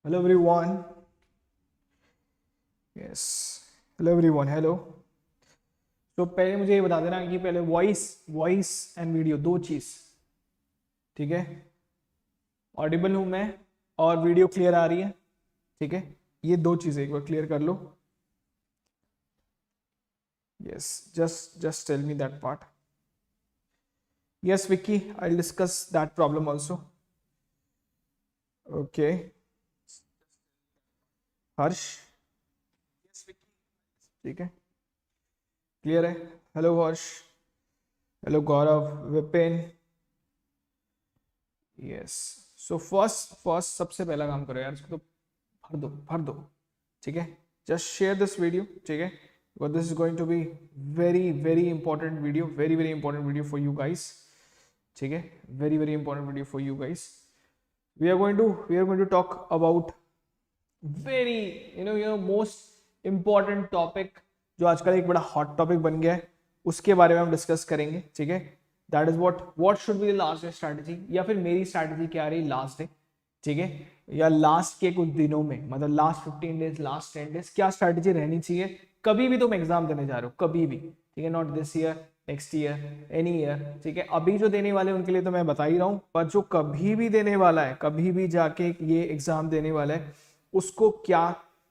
Hello everyone. Yes. Hello everyone. Hello. तो पहले मुझे ये बता देना कि पहले वॉइस एंड वीडियो दो चीज, ठीक है। ऑडिबल हूं मैं और वीडियो क्लियर आ रही है, ठीक है। ये दो चीजें एक बार क्लियर कर लो। Yes, just tell me that part. Yes Vicky, I discuss that problem also. Okay Harsh, ठीक है, क्लियर है। Hello Harsh, hello Gaurav, Vipin. Yes, so first सबसे पहला काम करो यार, इसको तो भर दो, ठीक है। जस्ट शेयर दिस वीडियो, ठीक है, but this is going to be very important video, very important video for you guys, ठीक है। very important video for you guys. We are going to talk about very most important topic, जो आजकल एक बड़ा hot topic बन गया है, उसके बारे में हम डिस्कस करेंगे, ठीक है। That is what should be the last day strategy, या फिर मेरी स्ट्रैटेजी क्या रही लास्ट डे, ठीक है, या लास्ट के कुछ दिनों में, मतलब लास्ट 15 डेज, लास्ट 10 डेज क्या स्ट्रैटेजी रहनी चाहिए कभी भी तुम एग्जाम देने जा रहे हो, कभी भी, ठीक है। Not this year, next year, any year, ठीक है। अभी जो देने वाले उनके लिए तो मैं बता ही रहा हूँ, पर जो कभी भी देने वाला है, कभी भी जाके ये एग्जाम देने वाला है, उसको क्या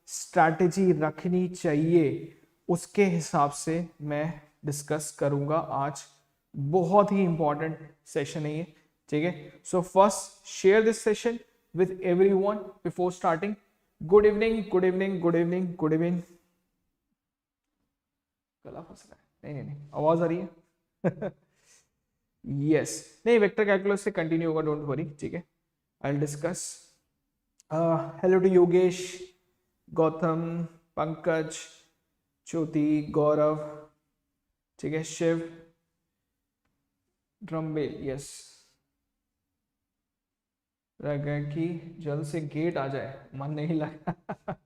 स्ट्रैटेजी रखनी चाहिए, उसके हिसाब से मैं डिस्कस करूंगा आज। बहुत ही इंपॉर्टेंट सेशन है ये, ठीक है। So first share this session with everyone before starting. Good evening, good evening, good evening, good evening. गला फंस रहा है, नहीं, आवाज आ रही है। यस, नहीं, वेक्टर कैलकुलस से कंटिन्यू होगा, डोंट वरी, ठीक है। I will discuss. Hello to Yogesh, Gautam, Pankaj, Jyoti, Gaurav, ठीक है, शिव, ड्रम्बेल, यस। कि जल्द से गेट आ जाए, मन नहीं लगा।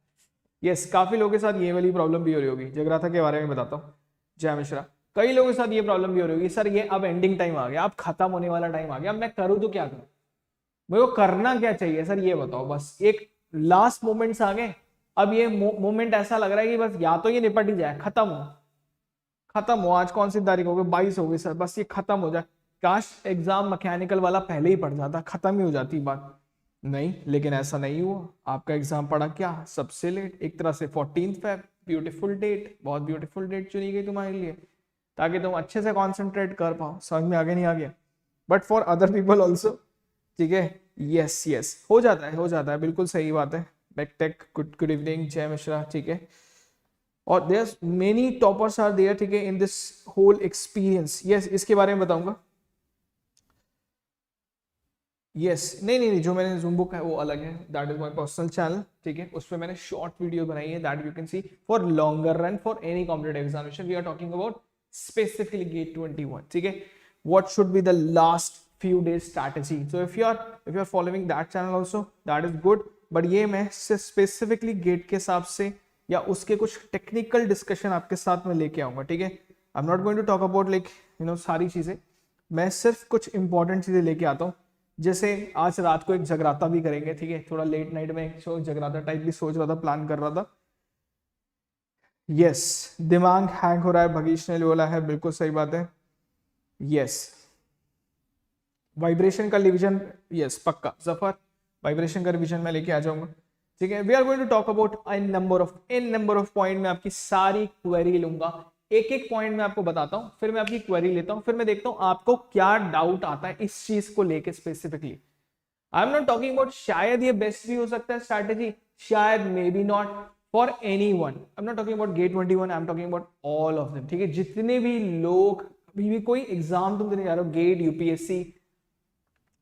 यस, काफी लोगों के साथ ये वाली प्रॉब्लम भी हो रही होगी। जगराता के बारे में बताता हूँ, जय मिश्रा। कई लोगों के साथ ये प्रॉब्लम भी हो रही होगी, सर ये अब एंडिंग टाइम आ गया, अब खत्म होने वाला टाइम आ गया, अब मैं करूँ तो क्या करूँ, मेरे को करना क्या चाहिए सर, ये बताओ। बस एक लास्ट मोमेंट्स आ गए, अब ये मोमेंट ऐसा लग रहा है कि बस या तो ये निपट ही जाए, खत्म हो। आज कौन सी तारीख हो गई, 22 हो गई सर, बस ये खत्म हो जाए। काश एग्जाम मैकेनिकल वाला पहले ही पड़ जाता, खत्म ही हो जाती बात। नहीं, लेकिन ऐसा नहीं हुआ। आपका एग्जाम पड़ा क्या, सबसे लेट, एक तरह से 14 फेब, ब्यूटीफुल डेट, बहुत ब्यूटीफुल डेट चुनी गई तुम्हारे लिए, ताकि तुम अच्छे से कॉन्सेंट्रेट कर पाओ। समझ में आगे नहीं आ गया, but for other people also, ठीक है। यस, हो जाता है, बिल्कुल सही बात है। बैकटेक, गुड इवनिंग, जय मिश्रा, ठीक है। और there many toppers are there, ठीक है, in this whole experience. Yes, इसके बारे में बताऊंगा। यस, नहीं, जो मैंने जूम बुक है वो अलग है, that is my personal channel, ठीक है। उस पर मैंने शॉर्ट वीडियो बनाई है, that you can see for longer run, for any competitive examination. We are talking about specifically GATE 21, ठीक है। What should be the last few days strategy. So if you are following that channel also, that is good, but ये मैं specifically gate के हिसाब से या उसके कुछ टेक्निकल डिस्कशन आपके साथ में लेके आऊंगा, ठीक है। I am not going to talk about like सारी चीजें, मैं सिर्फ कुछ इंपॉर्टेंट चीजें लेके आता हूँ। जैसे आज रात को एक जगराता भी करेंगे, ठीक है, थोड़ा लेट नाइट में एक जगराता टाइप भी सोच रहा था, प्लान कर रहा था। यस, दिमाग हैंग हो रहा है, भगीश ने बोला है, बिल्कुल सही बात है। यस, वाइब्रेशन का रिवीजन, यस पक्का जफर, वाइब्रेशन का रिवीजन मैं लेके आ जाऊंगा, ठीक है। We are going to talk about an number of point में आपकी सारी क्वेरी लूंगा, एक पॉइंट में आपको बताता हूं, फिर मैं आपकी क्वेरी लेता हूं, फिर मैं देखता हूं आपको क्या डाउट आता है इस चीज को लेके specifically. I am not talking about शायद ये बेस्ट भी हो सकता है स्ट्रैटेजी, शायद may be not for any one. I am not talking about GATE 21, I am talking about all of them, ठीक है। जितने भी लोग अभी भी कोई एग्जाम तुम देने जा रहे हो, गेट, यूपीएससी,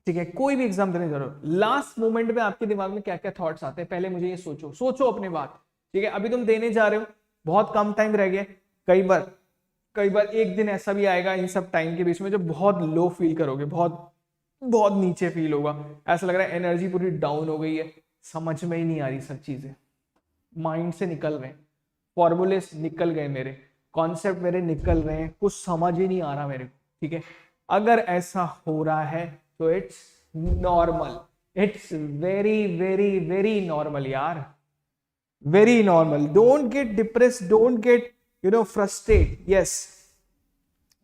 ठीक है, कोई भी एग्जाम देने जा रहे हो, लास्ट मोमेंट में आपके दिमाग में क्या क्या थॉट्स आते हैं, पहले मुझे ये सोचो अपने बात, ठीक है। अभी तुम देने जा रहे हो, बहुत कम टाइम रह गया, कई बार एक दिन ऐसा भी आएगा इन सब टाइम के बीच में जो बहुत लो फील करोगे, बहुत नीचे फील होगा, ऐसा लग रहा है एनर्जी पूरी डाउन हो गई है, समझ में ही नहीं आ रही सब चीजें, माइंड से निकल रहे हैं, फॉर्मूले निकल गए मेरे, कॉन्सेप्ट मेरे निकल रहे हैं, कुछ समझ ही नहीं आ रहा मेरे को, ठीक है। अगर ऐसा हो रहा है तो it's normal, it's very very very normal यार, very normal. Don't get depress, don't get frustrate. Yes,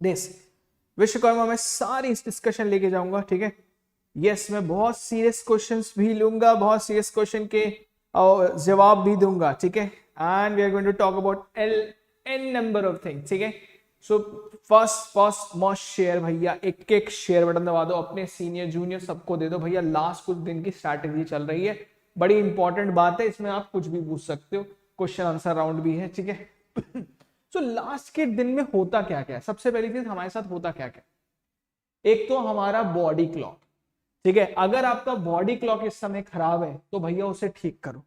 this Vishwakarma में सारी डिस्कशन लेके जाऊंगा, ठीक है. यस, मैं बहुत सीरियस क्वेश्चंस भी लूंगा, बहुत सीरियस क्वेश्चन के जवाब भी दूंगा, ठीक है. And we are going to talk about an number of things, ठीक है. सो फर्स्ट मस्ट शेयर भैया, एक एक शेयर बटन दबा दो, अपने सीनियर जूनियर सबको दे दो भैया. लास्ट कुछ दिन की स्ट्रैटेजी चल रही है, बड़ी इंपॉर्टेंट बात है, इसमें आप कुछ भी पूछ सकते हो, क्वेश्चन आंसर राउंड भी है, ठीक है. सो लास्ट के दिन में होता क्या क्या है, सबसे पहली चीज हमारे साथ होता क्या क्या. एक तो हमारा बॉडी क्लॉक, ठीक है. अगर आपका बॉडी क्लॉक इस समय खराब है तो भैया उसे ठीक करो,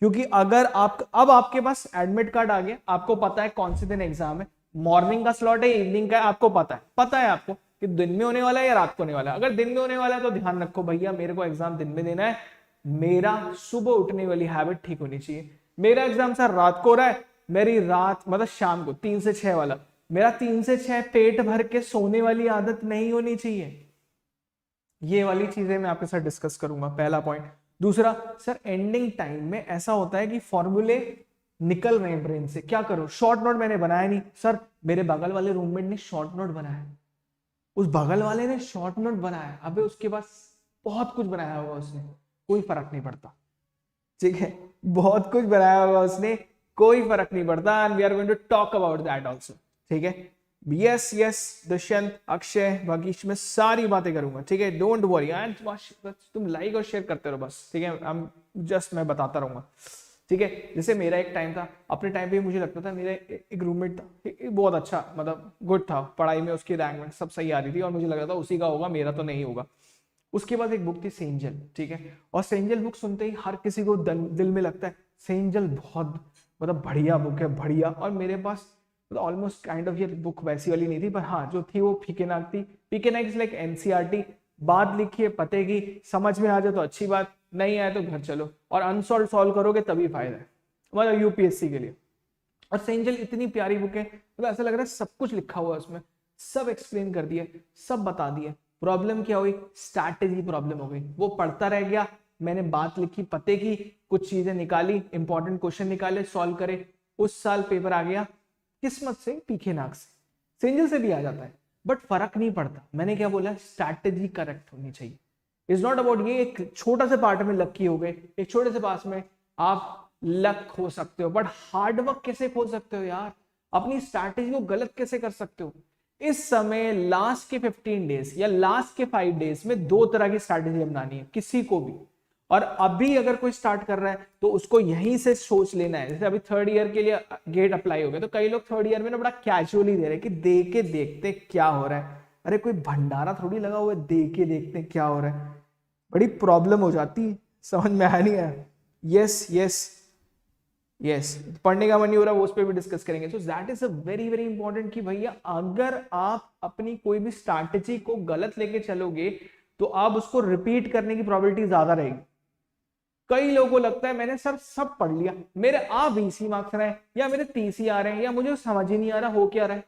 क्योंकि अगर आप अब आपके पास एडमिट कार्ड आ गया, आपको पता है कौन से दिन एग्जाम है, मॉर्निंग का स्लॉट है, इवनिंग का है, आपको पता है आपको कि दिन में होने वाला है या रात को होने वाला है. अगर दिन में होने वाला है तो ध्यान रखो भैया, मेरे को एग्जाम दिन में देना है, मेरा सुबह उठने वाली हैबिट ठीक होनी चाहिए. मेरा एग्जाम सर रात को हो रहा है, मेरी रात मतलब शाम को 3 से 6 वाला, मेरा 3 से 6 पेट भर के सोने वाली आदत नहीं होनी चाहिए. ये वाली चीजें मैं आपके साथ डिस्कस करूंगा, पहला पॉइंट. दूसरा सर, एंडिंग टाइम में ऐसा होता है कि फॉर्मूले निकल रहे हैं ब्रेन से, क्या करो. शॉर्ट नोट मैंने बनाया नहीं सर, मेरे बगल वाले रूममेट ने शॉर्ट नोट बनाया, उस बगल वाले ने शॉर्ट नोट बनाया, अबे उसके पास बहुत कुछ बनाया होगा उसने, कोई फर्क नहीं पड़ता, ठीक है. बहुत कुछ बनाया होगा उसने, कोई फर्क नहीं पड़ता. And we are going to talk about that also, ठीक है. यस यस, दुष्यंत, अक्षय, भागीश, मैं सारी बातें करूंगा, ठीक है. डोंट वरी, एंड तुम लाइक और शेयर करते रहो बस, ठीक है. मैं बताता रहूंगा, ठीक है. जैसे मेरा एक टाइम था, अपने टाइम पे मुझे लगता था, मेरा एक रूममेट था, बहुत अच्छा, मतलब गुड था पढ़ाई में, उसकी रैंक में सब सही आ रही थी, और मुझे लग रहा था उसी का होगा, मेरा तो नहीं होगा. उसके बाद एक बुक थी सेंजल, ठीक है. और सेंजल बुक सुनते ही हर किसी को दिल में लगता है सेंजल बहुत मतलब बढ़िया बुक है, बढ़िया. और मेरे पास मतलब ऑलमोस्ट काइंड ऑफ ये बुक वैसी वाली नहीं थी, पर हाँ जो थी वो पीके नाग थी. पीके नाग इज लाइक एनसीईआरटी, बात लिखी है पते की, समझ में आ जाए तो अच्छी बात, नहीं आए तो घर चलो, और अनसॉल्व सॉल्व करोगे तभी फायदा है, मतलब यूपीएससी के लिए. और सेंजल इतनी प्यारी बुक है, मतलब ऐसा लग रहा है सब कुछ लिखा हुआ है उसमें, सब एक्सप्लेन कर दिया, सब बता दिया. प्रॉब्लम क्या हुई, स्ट्रैटेजी प्रॉब्लम हो गई. वो पढ़ता रह गया, मैंने बात लिखी पते की, कुछ चीजें निकाली, इंपॉर्टेंट क्वेश्चन निकाले, सॉल्व करे. उस साल पेपर आ गया किस्मत से पीके नाक से, सेंजल से भी आ जाता है, बट फर्क नहीं पड़ता. मैंने क्या बोला, स्ट्रैटेजी करेक्ट होनी चाहिए. इज नॉट अबाउट ये एक छोटा से पार्ट में लकी हो गए, एक छोटे से पास में आप लक खो सकते हो, बट हार्डवर्क कैसे खो सकते हो यार, अपनी स्ट्रैटेजी को गलत कैसे कर सकते हो. इस समय लास्ट के 15 डेज या लास्ट के 5 डेज में 2 तरह की स्ट्रैटेजी अपनानी है किसी को भी. और अभी अगर कोई स्टार्ट कर रहा है तो उसको यहीं से सोच लेना है. जैसे अभी 3rd ईयर के लिए गेट अप्लाई हो गया, तो कई लोग 3rd ईयर में ना बड़ा कैजुअली दे रहे हैं कि दे के देखते क्या हो रहा है. अरे कोई भंडारा थोड़ी लगा हुआ है, दे के देखते क्या हो रहा है, बड़ी प्रॉब्लम हो जाती है, समझ में आया नहीं है. यस यस यस, पढ़ने का मन नहीं हो रहा, वो उस पर भी डिस्कस करेंगे. सो that is a very very important कि भैया अगर आप अपनी कोई भी स्ट्रैटेजी को गलत लेके चलोगे तो आप उसको रिपीट करने की प्रोबेबिलिटी ज्यादा रहेगी. कई लोगों को लगता है मैंने सर सब पढ़ लिया, मेरे आ 20 मार्क्स रहे हैं, या मेरे 30 ही आ रहे हैं, या मुझे समझ ही नहीं आ रहा हो क्या रहा है.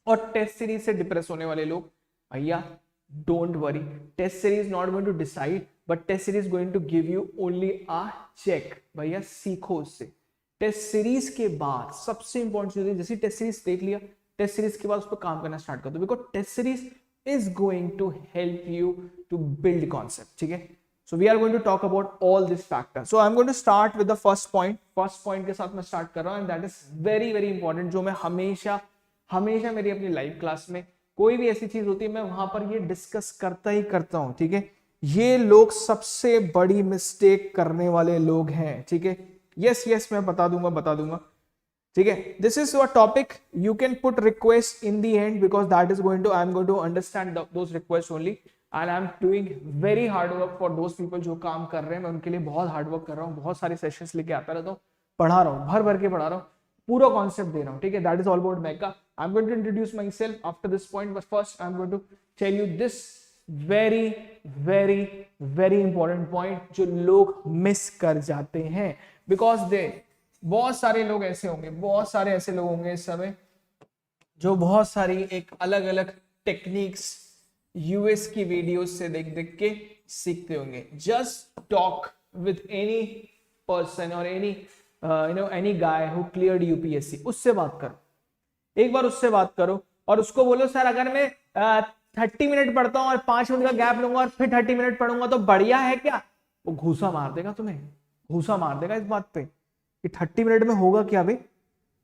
और टेस्ट सीरीज से डिप्रेस होने वाले लोग, भैया don't worry, test series not going to decide, but test series going to give you only a check. भैया सीखो उससे. टेस्ट सीरीज के बाद सबसे इंपॉर्टेंट चीज है, जैसे टेस्ट सीरीज देख लिया, टेस्ट सीरीज के बाद उस पर काम करना स्टार्ट कर दो, because test series is going to help you to build concept, ठीक है. So we are going to talk about all these factors. So I'm going to start with the first point. First point के साथ मैं start कर रहा हूँ, and that is very very important, जो मैं हमेशा मेरी अपनी लाइव क्लास में कोई भी ऐसी चीज होती है मैं वहां पर ये डिस्कस करता ही करता हूँ, ठीक है. ये लोग सबसे बड़ी मिस्टेक करने वाले लोग हैं, ठीक है. यस मैं बता दूंगा, ठीक है. This is your topic, you can put request in the end, because that is going to I am going to understand those request only. And I am doing very hard work for those people जो काम कर रहे हैं, मैं उनके लिए बहुत hard work कर रहा हूँ, बहुत सारे सेशंस लेके आता रहता हूँ, पढ़ा रहा हूँ, भर के पढ़ा रहा हूँ, पूरा कॉन्सेप्ट दे रहा हूँ, ठीक है. दैट इज ऑल अबाउट मेका. I am going to introduce myself after this point, but first I am going to tell you this very very very important point जो लोग मिस कर जाते हैं. बिकॉज दे बहुत सारे लोग ऐसे होंगे, बहुत सारे ऐसे लोग होंगे इस समय जो बहुत सारी एक अलग अलग टेक्निक्स यूएस की वीडियोस से देख देख के सीखते होंगे। Just talk with any person और any any guy who cleared UPSC, उससे बात करो, एक बार उससे बात करो और उसको बोलो सर अगर मैं 30 मिनट पढ़ता हूँ और 5 मिनट का गैप लूंगा और फिर 30 मिनट पढ़ूंगा तो बढ़िया है क्या? वो घूसा मार देगा तुम्हें, घूसा मार देगा इस बात पे कि 30 मिनट में होगा क्या भाई,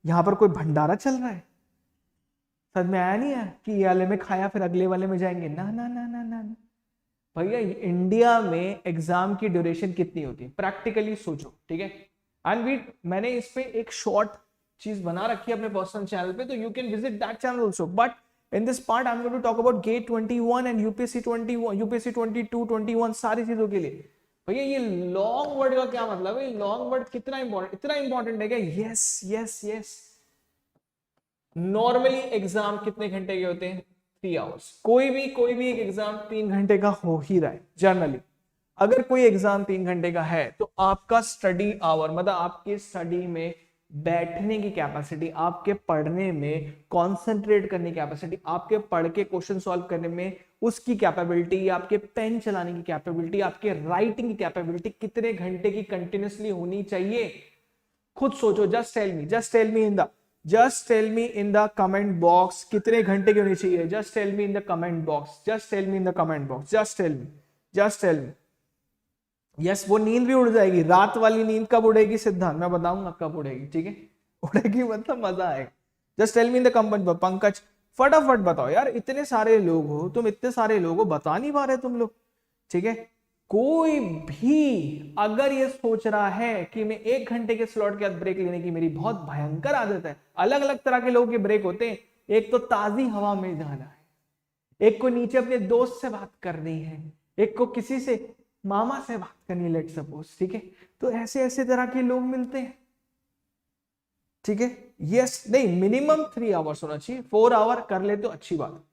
यहां पर कोई भंडारा चल रहा है? समझ में आया नहीं है कि ये वाले में खाया फिर अगले वाले में जाएंगे? ना ना ना ना ना भैया, इंडिया में एग्जाम की ड्यूरेशन कितनी होती है प्रैक्टिकली सोचो, ठीक है। एंड मैंने इस पे एक शॉर्ट चीज बना रखी है अपने पर्सनल चैनल पे, तो you can visit that channel also. But in this part I am going to talk about GATE 21 and UPSC 21, UPSC 22, 21 सारी चीजों के लिए। भैया ये लॉन्ग वर्ड का क्या मतलब है? लॉन्ग वर्ड कितना इंपॉर्टेंट, इतना इंपॉर्टेंट है क्या? Yes yes yes. Normally exam कितने घंटे के होते हैं? 3 आवर्स। कोई भी एक एग्जाम 3 घंटे का हो ही रहा है जनरली। अगर कोई एग्जाम 3 घंटे का है तो आपका स्टडी आवर मतलब आपके स्टडी में बैठने की कैपेसिटी, आपके पढ़ने में कॉन्सेंट्रेट करने की कैपेसिटी, आपके पढ़ के क्वेश्चन सॉल्व करने में उसकी कैपेबिलिटी, आपके पेन चलाने की कैपेबिलिटी, आपके राइटिंग की कैपेबिलिटी कितने घंटे की कंटिन्यूसली होनी चाहिए? खुद सोचो। Just tell me in the comment box कितने घंटे की होनी चाहिए। Just tell me in the comment box, just tell me in the comment box, just tell me. Yes, वो नींद भी उड़ जाएगी। रात वाली नींद कब उड़ेगी सिद्धांत? मैं बताऊंगा कब उड़ेगी, ठीक है? उड़ेगी मतलब मजा आएगा। Just tell me in the comment box. Pankaj फटाफट बताओ यार, इतने सारे लोग हो तुम, इतने सारे लोग हो, बता नहीं पा रहे तुम लोग, ठीक है? कोई भी अगर ये सोच रहा है कि मैं 1 घंटे के स्लॉट के बाद ब्रेक लेने की मेरी बहुत भयंकर आदत है। अलग अलग तरह के लोगों के ब्रेक होते हैं। एक तो ताजी हवा में जाना है, एक को नीचे अपने दोस्त से बात करनी है, एक को किसी से मामा से बात करनी है, लेट सपोज, ठीक है? तो ऐसे ऐसे तरह के लोग मिलते हैं, ठीक है? यस, नहीं मिनिमम 3 आवर्स होना चाहिए। 4 आवर कर ले तो अच्छी बात।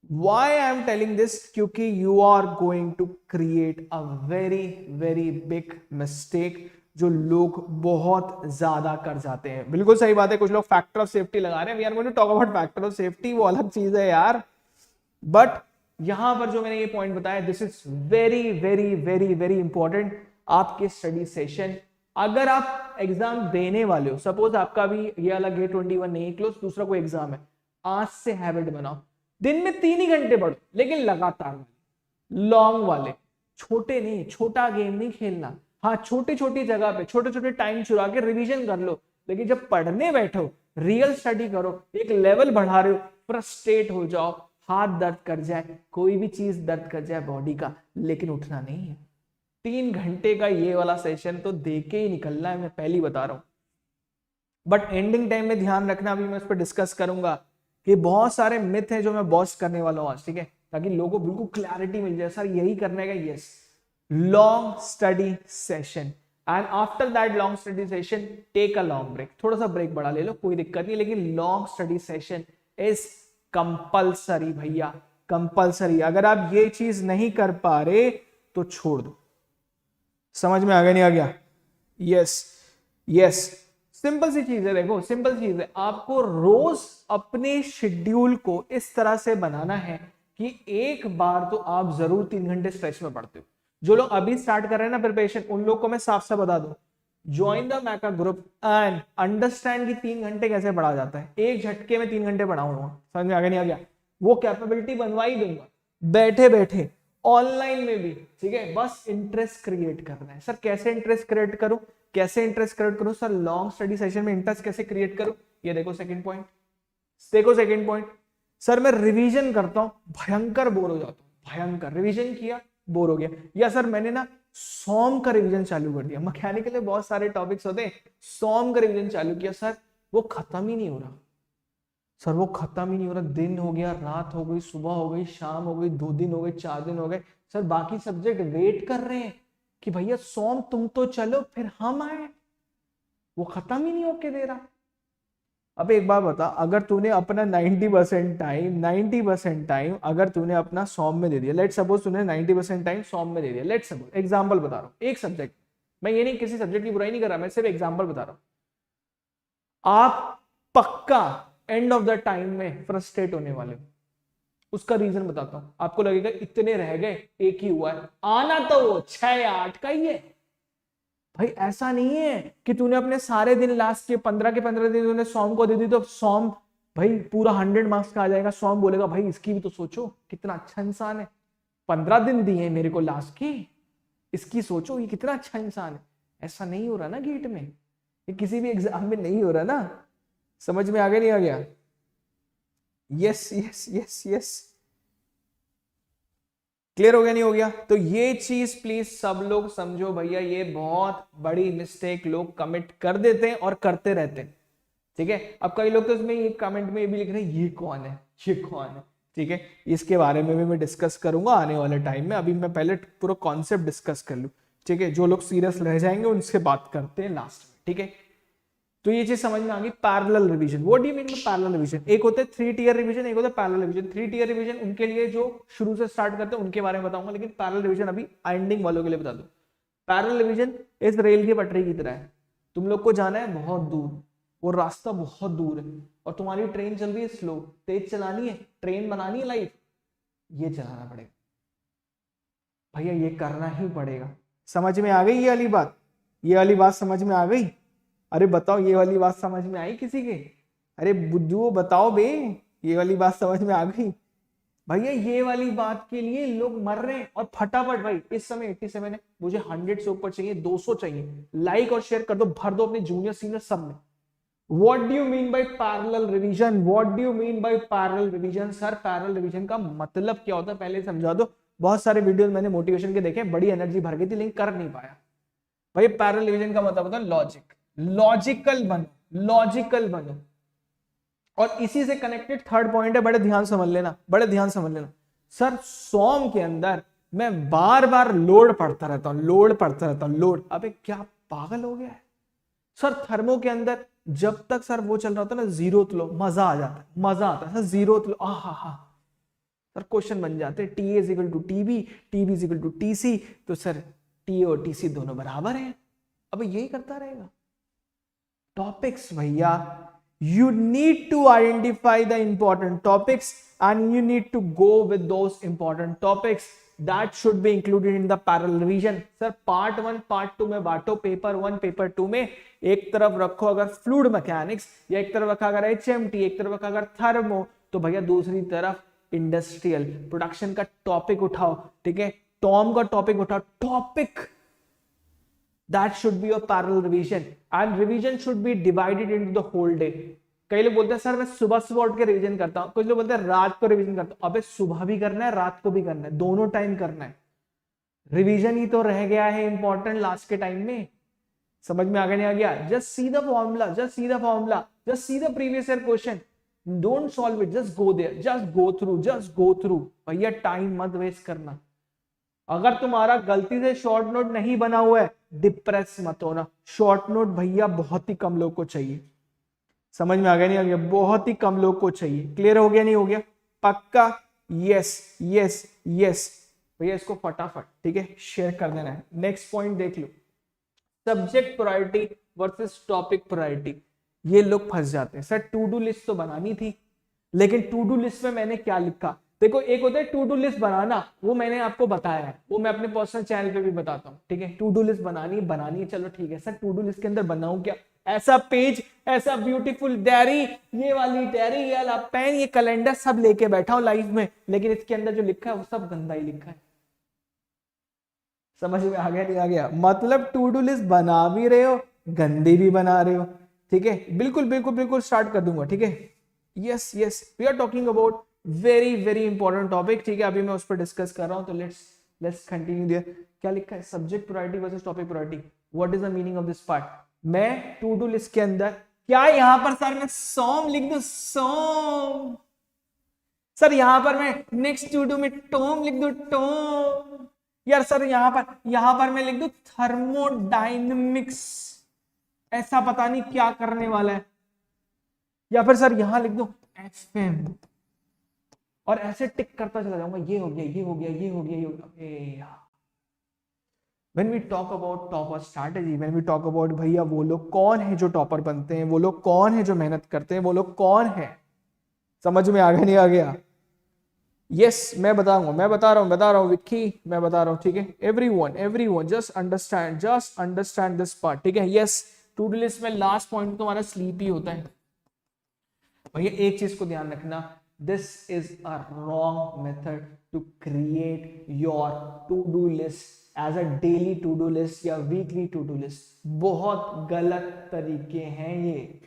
Why I am telling this? क्योंकि you are going to create a very very big mistake जो लोग बहुत ज्यादा कर जाते हैं। बिल्कुल सही बात है। कुछ लोग फैक्टर ऑफ सेफ्टी लगा रहे हैं। We are going to talk about factor of safety, वो अलग चीज है यार। बट यहां पर जो मैंने ये पॉइंट बताया, this is very very very very important. आपके स्टडी सेशन, अगर आप एग्जाम देने वाले हो, सपोज आपका भी ये अलग गेट 21 नहीं क्लोज, दूसरा कोई एग्जाम है, आज से हैबिट बनाओ दिन में 3 ही घंटे पढ़ो, लेकिन लगातार लॉन्ग वाले, छोटे नहीं, छोटा गेम नहीं खेलना। हाँ, छोटी छोटी जगह पे छोटे छोटे टाइम चुरा के रिवीजन कर लो, लेकिन जब पढ़ने बैठो रियल स्टडी करो। एक लेवल बढ़ा रहे हो, फ्रस्ट्रेट हो जाओ, हाथ दर्द कर जाए, कोई भी चीज दर्द कर जाए बॉडी का, लेकिन उठना नहीं है। 3 घंटे का ये वाला सेशन तो दे के ही निकलना है, मैं पहली बता रहा हूं। बट एंडिंग टाइम में ध्यान रखना, भी मैं उस पर डिस्कस करूंगा कि बहुत सारे मिथ हैं जो मैं बॉस करने वाला हूं आज, ठीक है? ताकि लोगों को बिल्कुल क्लैरिटी मिल जाए, सर यही करने का। Yes, long study session and after that long study session take a long break. थोड़ा सा ब्रेक बढ़ा ले लो, कोई दिक्कत नहीं, लेकिन long study session is compulsory भैया, कंपल्सरी। अगर आप ये चीज नहीं कर पा रहे तो छोड़ दो। समझ में आ गया नहीं आ गया? यस यस, सिंपल सी चीज है। देखो सिंपल चीज है, आपको रोज अपने शेड्यूल को इस तरह से बनाना है कि एक बार तो आप जरूर 3 घंटे स्ट्रेच में पढ़ते हो। जो लोग अभी स्टार्ट कर रहे हैं ना प्रिपरेशन, उन लोग को मैं साफ साफ बता दूं, join the Maika group and understand कि 3 घंटे कैसे पढ़ा जाता है। एक झटके में 3 घंटे पढ़ाऊंगा, समझ में आ गया नहीं आ गया? वो कैपेबिलिटी बनवा ही दूंगा बैठे बैठे, ऑनलाइन में भी, ठीक है? बस इंटरेस्ट क्रिएट करना है। सर कैसे इंटरेस्ट क्रिएट करूं, कैसे इंटरेस्ट क्रिएट करूं सर? लॉन्ग स्टडी सेशन में इंटरेस्ट कैसे क्रिएट करूं? ये देखो सेकंड पॉइंट, देखो सेकंड पॉइंट। सर मैं रिवीजन करता हूं, भयंकर बोर हो जाता हूं, भयंकर रिवीजन किया बोर हो गया। या सर मैंने ना सॉम का रिवीजन चालू कर दिया, मैकेनिकल में बहुत सारे टॉपिक्स होते हैं, सॉम का रिवीजन चालू किया, सर वो खत्म ही नहीं हो रहा, सर वो खत्म ही नहीं हो रहा। दिन हो गया, रात हो गई, सुबह हो गई, शाम हो गई, 2 दिन हो गए, 4 दिन हो गए, सर बाकी सब्जेक्ट वेट कर रहे हैं कि भैया सोम तुम तो चलो फिर हम आए, वो खत्म ही नहीं होके दे रहा। अब एक बात बता, अगर तूने अपना 90% टाइम अगर तूने अपना सॉम में दे दिया, लेट सपोज तूने 90% टाइम सॉम में दे दिया, लेट सपोज, एग्जांपल बता रहा हूं, एक सब्जेक्ट, मैं ये नहीं किसी सब्जेक्ट की बुराई नहीं कर रहा, मैं सिर्फ एग्जांपल बता रहा हूं। आप पक्का एंड ऑफ द टाइम में फ्रस्ट्रेट होने वाले हो, उसका रीजन बताता हूं, आपको लगेगा इतने रह गए, एक ही हुआ है, आना तो वो 6 या 8 का ही है। भाई ऐसा नहीं है कि तूने अपने सारे दिन लास्ट के 15 दिन तूने सॉम को दे दी तो सॉम भाई पूरा 100 मार्क्स का आ जाएगा। सॉम बोलेगा भाई इसकी भी तो सोचो, कितना अच्छा इंसान है, 15 दिन दिए मेरे को लास्ट के, इसकी सोचो ये कितना अच्छा इंसान है। ऐसा नहीं हो रहा ना गेट में, ये किसी भी एग्जाम में नहीं हो रहा ना। समझ में आ गया नहीं आ गया? Yes yes yes yes, clear हो गया नहीं हो गया? तो ये चीज प्लीज सब लोग समझो भैया, ये बहुत बड़ी मिस्टेक लोग कमिट कर देते हैं और करते रहते हैं, ठीक है। अब कई लोग तो इसमें ये कमेंट में भी लिख रहे हैं ये कौन है, ये कौन है, ठीक है। इसके बारे में भी मैं डिस्कस करूंगा आने वाले टाइम में, अभी मैं पहले पूरा कॉन्सेप्ट डिस्कस कर लूं, ठीक है। जो लोग सीरियस रह जाएंगे उनसे बात करते हैं लास्ट में, ठीक है। तो ये चीज समझ में आ गई, parallel revision. What do you mean by parallel revision? एक होता है 3 टियर रिवीजन, एक होता है पैरेलल रिवीजन। 3 टियर रिवीजन उनके लिए जो शुरू से स्टार्ट करते हैं उनके बारे में बताऊंगा, लेकिन पैरेलल रिवीजन अभी एंडिंग वालों के लिए बता दूं। पैरेलल रिवीजन इस रेल की पटरी की तरह है, तुम लोग को जाना है बहुत दूर, वो रास्ता बहुत दूर है और तुम्हारी ट्रेन चल रही है स्लो, तेज चलानी है, ट्रेन बनानी है लाइफ, ये चलाना पड़ेगा भैया, ये करना ही पड़ेगा। समझ में आ गई ये वाली बात? ये वाली बात समझ में आ गई? अरे बताओ ये वाली बात समझ में आई किसी के? अरे बुद्धू बताओ बे, ये वाली बात समझ में आ गई? भैया ये वाली बात के लिए लोग मर रहे हैं और फटाफट भाई इस समय 87 है, मुझे 100 से ऊपर चाहिए, 200 चाहिए, लाइक और शेयर कर दो, भर दो अपने जूनियर सीनियर सब में। What do you mean by parallel revision? What do you mean by parallel revision? Sir parallel revision का मतलब क्या होता है पहले समझा दो। बहुत सारे वीडियोस मैंने मोटिवेशन के देखे, बड़ी एनर्जी भर गई थी लेकिन कर नहीं पाया। भाई पैरेलल रिवीजन का मतलब होता है लॉजिक, लॉजिकल बनो, लॉजिकल बनो। और इसी से कनेक्टेड थर्ड पॉइंट है, बड़े ध्यान समझ लेना, बड़े ध्यान समझ लेना। सर सॉम के अंदर मैं बार बार लोड पढ़ता रहता हूं, लोड पढ़ता रहता हूं, लोड। अबे क्या पागल हो गया है? सर थर्मो के अंदर जब तक सर वो चल रहा होता है ना जीरोथ लो, मजा आ जाता है, मजा आता है सर जीरोथ लो, हा सर क्वेश्चन बन जाते हैं T is equal to TB, TB is equal to TC, तो सर टी और टीसी दोनों बराबर हैं। अब यही करता रहेगा। टॉपिक्स भैया, you need to identify the important topics and you need to go with those important topics that should be included in the parallel revision. Sir part 1 part 2 में बांटो, पेपर 1 पेपर 2 में एक तरफ रखो अगर फ्लूइड मैकेनिक्स, या एक तरफ रखा अगर एचएमटी, एक तरफ रखा अगर थर्मो, तो भैया दूसरी तरफ इंडस्ट्रियल प्रोडक्शन का टॉपिक उठाओ, ठीक है, टॉम का टॉपिक उठाओ, topic that should be your parallel revision and revision should be divided into the whole day. कई लोग बोलते हैं सर मैं सुबह सुबह उठ के रिवीजन करता हूं, कुछ लोग बोलते हैं रात को रिवीजन करता हूं। अबे सुबह भी करना है, रात को भी करना है, दोनों टाइम करना है। रिवीजन ही तो रह गया है इंपॉर्टेंट लास्ट के टाइम में। समझ में आ गया नहीं आ गया? Just see the formula, just see the formula, just see the previous year question, don't solve it, just go there, just go through, just go through. भैया टाइम मत वेस्ट करना। अगर तुम्हारा गलती से शॉर्ट नोट नहीं बना हुआ है, डिप्रेस मत होना। शॉर्ट नोट भैया बहुत ही कम लोग को चाहिए। समझ में आ गया नहीं आ गया? बहुत ही कम लोग को चाहिए। क्लियर हो गया नहीं हो गया? पक्का? यस यस यस भैया, इसको फटाफट ठीक है शेयर कर देना है। नेक्स्ट पॉइंट देख लो, subject priority versus topic priority. ये लोग फंस जाते हैं, सर टू डू लिस्ट तो बनानी थी, लेकिन टू डू लिस्ट में मैंने क्या लिखा? देखो एक होता है टू डू लिस्ट बनाना, वो मैंने आपको बताया है, वो मैं अपने पर्सनल चैनल पे भी बताता हूँ, ठीक है। टू डू लिस्ट बनानी है, चलो ठीक है। सर टू डू लिस्ट के अंदर बनाऊं क्या? ऐसा पेज, ऐसा ब्यूटीफुल डायरी, ये वाली डायरी, ये वाला पेन, ये कैलेंडर सब लेके बैठा हूं लाइफ में, लेकिन इसके अंदर जो लिखा है वो सब गंदा ही लिखा है। समझ में आ गया नहीं आ गया? मतलब टू डू लिस्ट बना भी रहे हो, गंदी भी बना रहे हो, ठीक है। बिल्कुल बिल्कुल बिल्कुल स्टार्ट कर दूंगा, ठीक है। Yes yes, we are talking about very very important topic, ठीक है। अभी मैं उस पर डिस्कस कर रहा हूं, तो लेट्स कंटिन्यू देयर। क्या लिखा है? Subject priority versus topic priority. What is the meaning of this part? मैं टू डू लिस्ट के अंदर क्या यहां पर सर मैं सॉम लिख दूं? सॉम। सर यहां पर मैं नेक्स्ट टू डू में टॉम लिख दूं? टॉम। यार सर यहां पर मैं लिख दूं थर्मोडायनेमिक्स। ऐसा पता नहीं क्या करने वाला है। या फिर सर यहां लिख दूं एफएम, और ऐसे टिक करता चला जाऊंगा, ये हो गया, ये हो गया, ये हो गया, ये हो गया। When we talk about topper strategy, when we talk about भैया वो लोग कौन है जो टॉपर बनते हैं, वो लोग कौन है जो मेहनत करते हैं, वो लोग कौन है? समझ में आ गया नहीं आ गया? यस मैं बता रहा हूँ विक्की, मैं बता रहा हूँ, ठीक है। Everyone just understand this part, ठीक है। यस, टू डू लिस्ट में लास्ट पॉइंट तो हमारा स्लीप ही होता है भैया। एक चीज को ध्यान रखना, this is a wrong method to create your to do list as a daily to do list या वीकली टू डू लिस्ट। बहुत गलत तरीके हैं ये।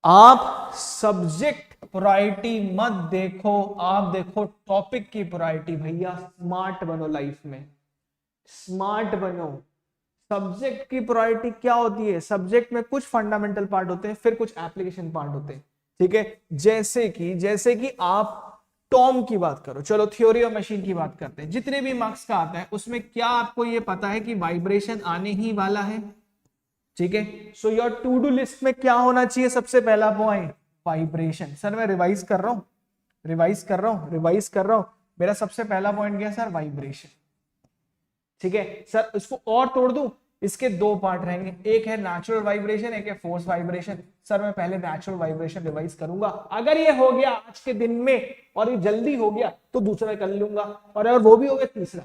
आप सब्जेक्ट प्रायोरिटी मत देखो, आप देखो टॉपिक की प्रायोरिटी। भैया स्मार्ट बनो लाइफ में, स्मार्ट बनो। सब्जेक्ट की प्रायोरिटी क्या होती है? सब्जेक्ट में कुछ फंडामेंटल पार्ट होते हैं, फिर कुछ एप्लीकेशन पार्ट होते हैं, ठीक है। जैसे कि आप टॉम की बात करो, चलो थ्योरी ऑफ मशीन की बात करते हैं। जितने भी मार्क्स का आता है उसमें क्या आपको ये पता है कि वाइब्रेशन आने ही वाला है, ठीक है। So your to do list में क्या होना चाहिए? सबसे पहला पॉइंट वाइब्रेशन। सर मैं रिवाइज कर रहा हूं। मेरा सबसे पहला पॉइंट क्या सर? वाइब्रेशन, ठीक है। सर इसको और तोड़ दूं, इसके दो पार्ट रहेंगे, एक है नेचुरल वाइब्रेशन, एक है फोर्स वाइब्रेशन। सर मैं पहले नेचुरल वाइब्रेशन रिवाइज करूंगा, अगर ये हो गया आज के दिन में और ये जल्दी हो गया तो दूसरा कर लूंगा, और अगर वो भी हो गया तीसरा।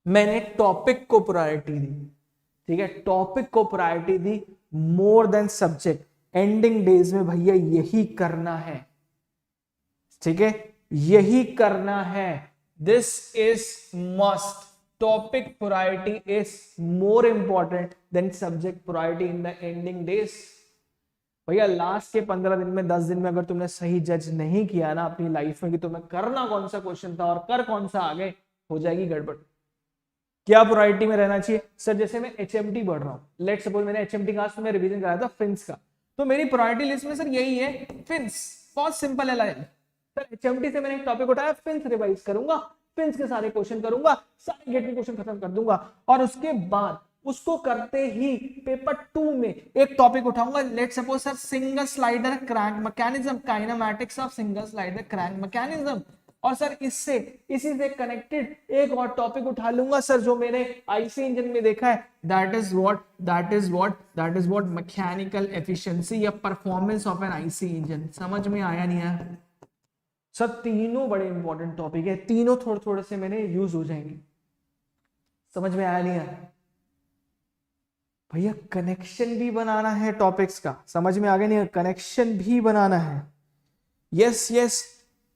मैंने टॉपिक को प्रायोरिटी दी, ठीक है, टॉपिक को प्रायोरिटी दी more than subject. Ending days में भैया यही करना है, ठीक है, यही करना है। This is must. Topic priority is more important than subject priority in the ending days. भैया लास्ट के 15 दिन में 10 दिन में अगर तुमने सही जज नहीं किया ना अपनी लाइफ में कि तुम्हें करना कौन सा क्वेश्चन था और कर कौन सा आगे, हो जाएगी गड़बड़। क्या प्रायोरिटी में रहना चाहिए? सर जैसे मैं एचएमटी बढ़ रहा हूं, लेट सपोज मैंने एचएमटी का मैं रिवीजन कराया था फिंस का, तो मेरी प्रायोरिटी लिस्ट में सर यही है फिंस। बहुत सिंपल है लाइन। सर एचएमटी से मैंने एक टॉपिक उठाया, फिंस रिवाइज करूंगा, फिंस के सारे क्वेश्चन करूंगा, सारे गेट के क्वेश्चन खत्म कर दूंगा, और उसके बाद उसको करते ही पेपर 2 में एक टॉपिक उठाऊंगा, let suppose sir single slider crank mechanism, kinematics of single slider crank mechanism. और सर इसी से कनेक्टेड एक और टॉपिक उठा लूंगा सर जो मैंने आईसी इंजन में देखा है, that is what mechanical efficiency या performance of an IC engine. समझ में आया नहीं आया? सर तीनों बड़े इंपॉर्टेंट टॉपिक है, तीनों थोड़े थोड़े से मैंने यूज हो जाएंगे। समझ में आया नहीं आया? भैया कनेक्शन भी बनाना है टॉपिक्स का, समझ में आ गया नहीं? कनेक्शन भी बनाना है। Yes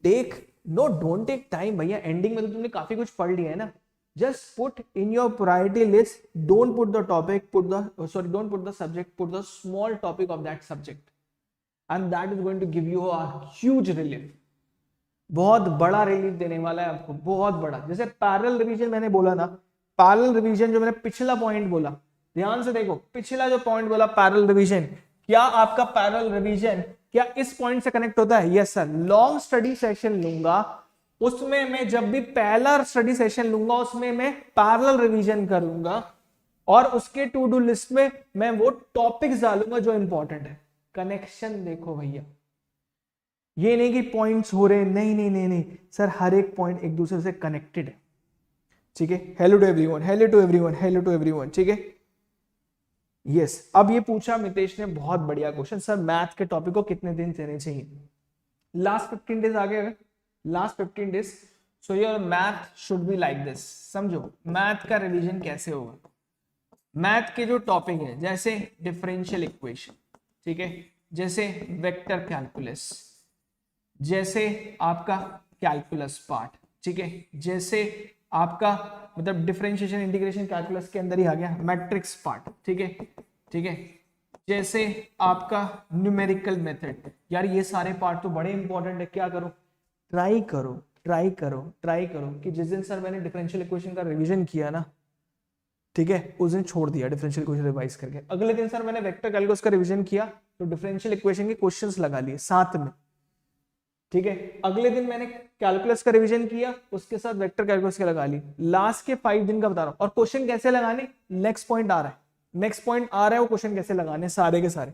take no don't take time भैया, एंडिंग में तो तुमने काफी कुछ पढ़ लिया है ना। Just put in your priority list, don't put the topic, don't put the subject, put the small topic of that subject, and that is going to give you a huge relief. बहुत बड़ा relief देने वाला है आपको, बहुत बड़ा। जैसे parallel revision मैंने बोला ना, पैरेलल रिवीजन जो मैंने पिछला पॉइंट बोला, ध्यान से देखो, पिछला जो पॉइंट बोला पैरेलल रिवीजन, क्या आपका पैरेलल रिवीजन क्या इस पॉइंट से कनेक्ट होता है? Yes sir. Long study session लूंगा, उसमें मैं जब भी पहला स्टडी सेशन लूंगा उसमें मैं पैरेलल रिवीजन करूंगा, और उसके टू डू लिस्ट में मैं वो टॉपिक्स डालूंगा जो इंपॉर्टेंट है। कनेक्शन देखो भैया, ये नहीं कि पॉइंट्स हो रहे, नहीं सर, हर एक पॉइंट एक दूसरे से कनेक्टेड है, ठीक है। हेलो टू एवरीवन, ठीक है। यस अब ये पूछा मितेश ने, बहुत बढ़िया क्वेश्चन। सर मैथ के टॉपिक को कितने दिन देने चाहिए? लास्ट 15 डेज आ गए, last 15 days. So your math should be like this. समझो मैथ का रिवीजन कैसे होगा। मैथ के जो टॉपिक है जैसे डिफरेंशियल इक्वेशन, ठीक है, जैसे वेक्टर कैलकुलस, जैसे आपका कैलकुलस पार्ट, ठीक है, जैसे आपका मतलब डिफरेंशिएशन इंटीग्रेशन कैलकुलस के अंदर ही आ गया, मैट्रिक्स पार्ट, ठीक है, जैसे आपका न्यूमेरिकल मेथड। यार ये सारे पार्ट तो बड़े इंपॉर्टेंट है। क्या करो? ट्राई करो कि जिस दिन सर मैंने डिफरेंशियल इक्वेशन का रिवीजन किया ना, ठीक है, उस दिन छोड़ दिया डिफरेंशियल इक्वेशन रिवाइज करके, अगले दिन सर मैंने वेक्टर कैलकुलस का रिवीजन किया तो डिफरेंशियल इक्वेशन के क्वेश्चंस लगा लिए साथ में, ठीक है। अगले दिन मैंने कैलकुलस का रिवीजन किया, उसके साथ वेक्टर कैलकुलस के लगा ली। लास्ट के 5 दिन का बता रहा हूं। और क्वेश्चन कैसे लगाने, नेक्स्ट पॉइंट आ रहा है वो क्वेश्चन कैसे लगाने सारे के सारे।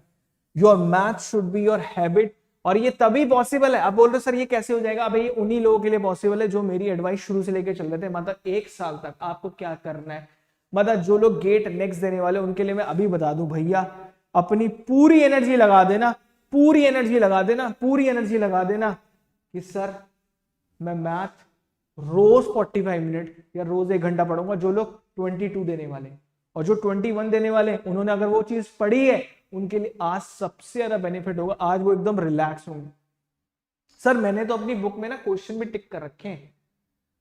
Your math should be your habit, और ये तभी पॉसिबल है। अब बोल रहे सर ये कैसे हो जाएगा? अब ये उन्हीं लोगों के लिए पॉसिबल है जो मेरी एडवाइस शुरू से लेकर चल रहे थे। मतलब 1 साल तक आपको क्या करना है, मतलब जो लोग गेट नेक्स्ट देने वाले उनके लिए मैं अभी बता दूं, भैया अपनी पूरी एनर्जी लगा देना, कि सर मैं मैथ रोज 45 मिनट या रोज 1 घंटा पढ़ूंगा, जो लोग 22 देने वाले और जो 21 देने वाले उन्होंने अगर वो चीज पढ़ी है उनके लिए आज सबसे ज्यादा बेनिफिट होगा, आज वो एकदम रिलैक्स होंगे। सर मैंने तो अपनी बुक में ना क्वेश्चन भी टिक कर रखे हैं,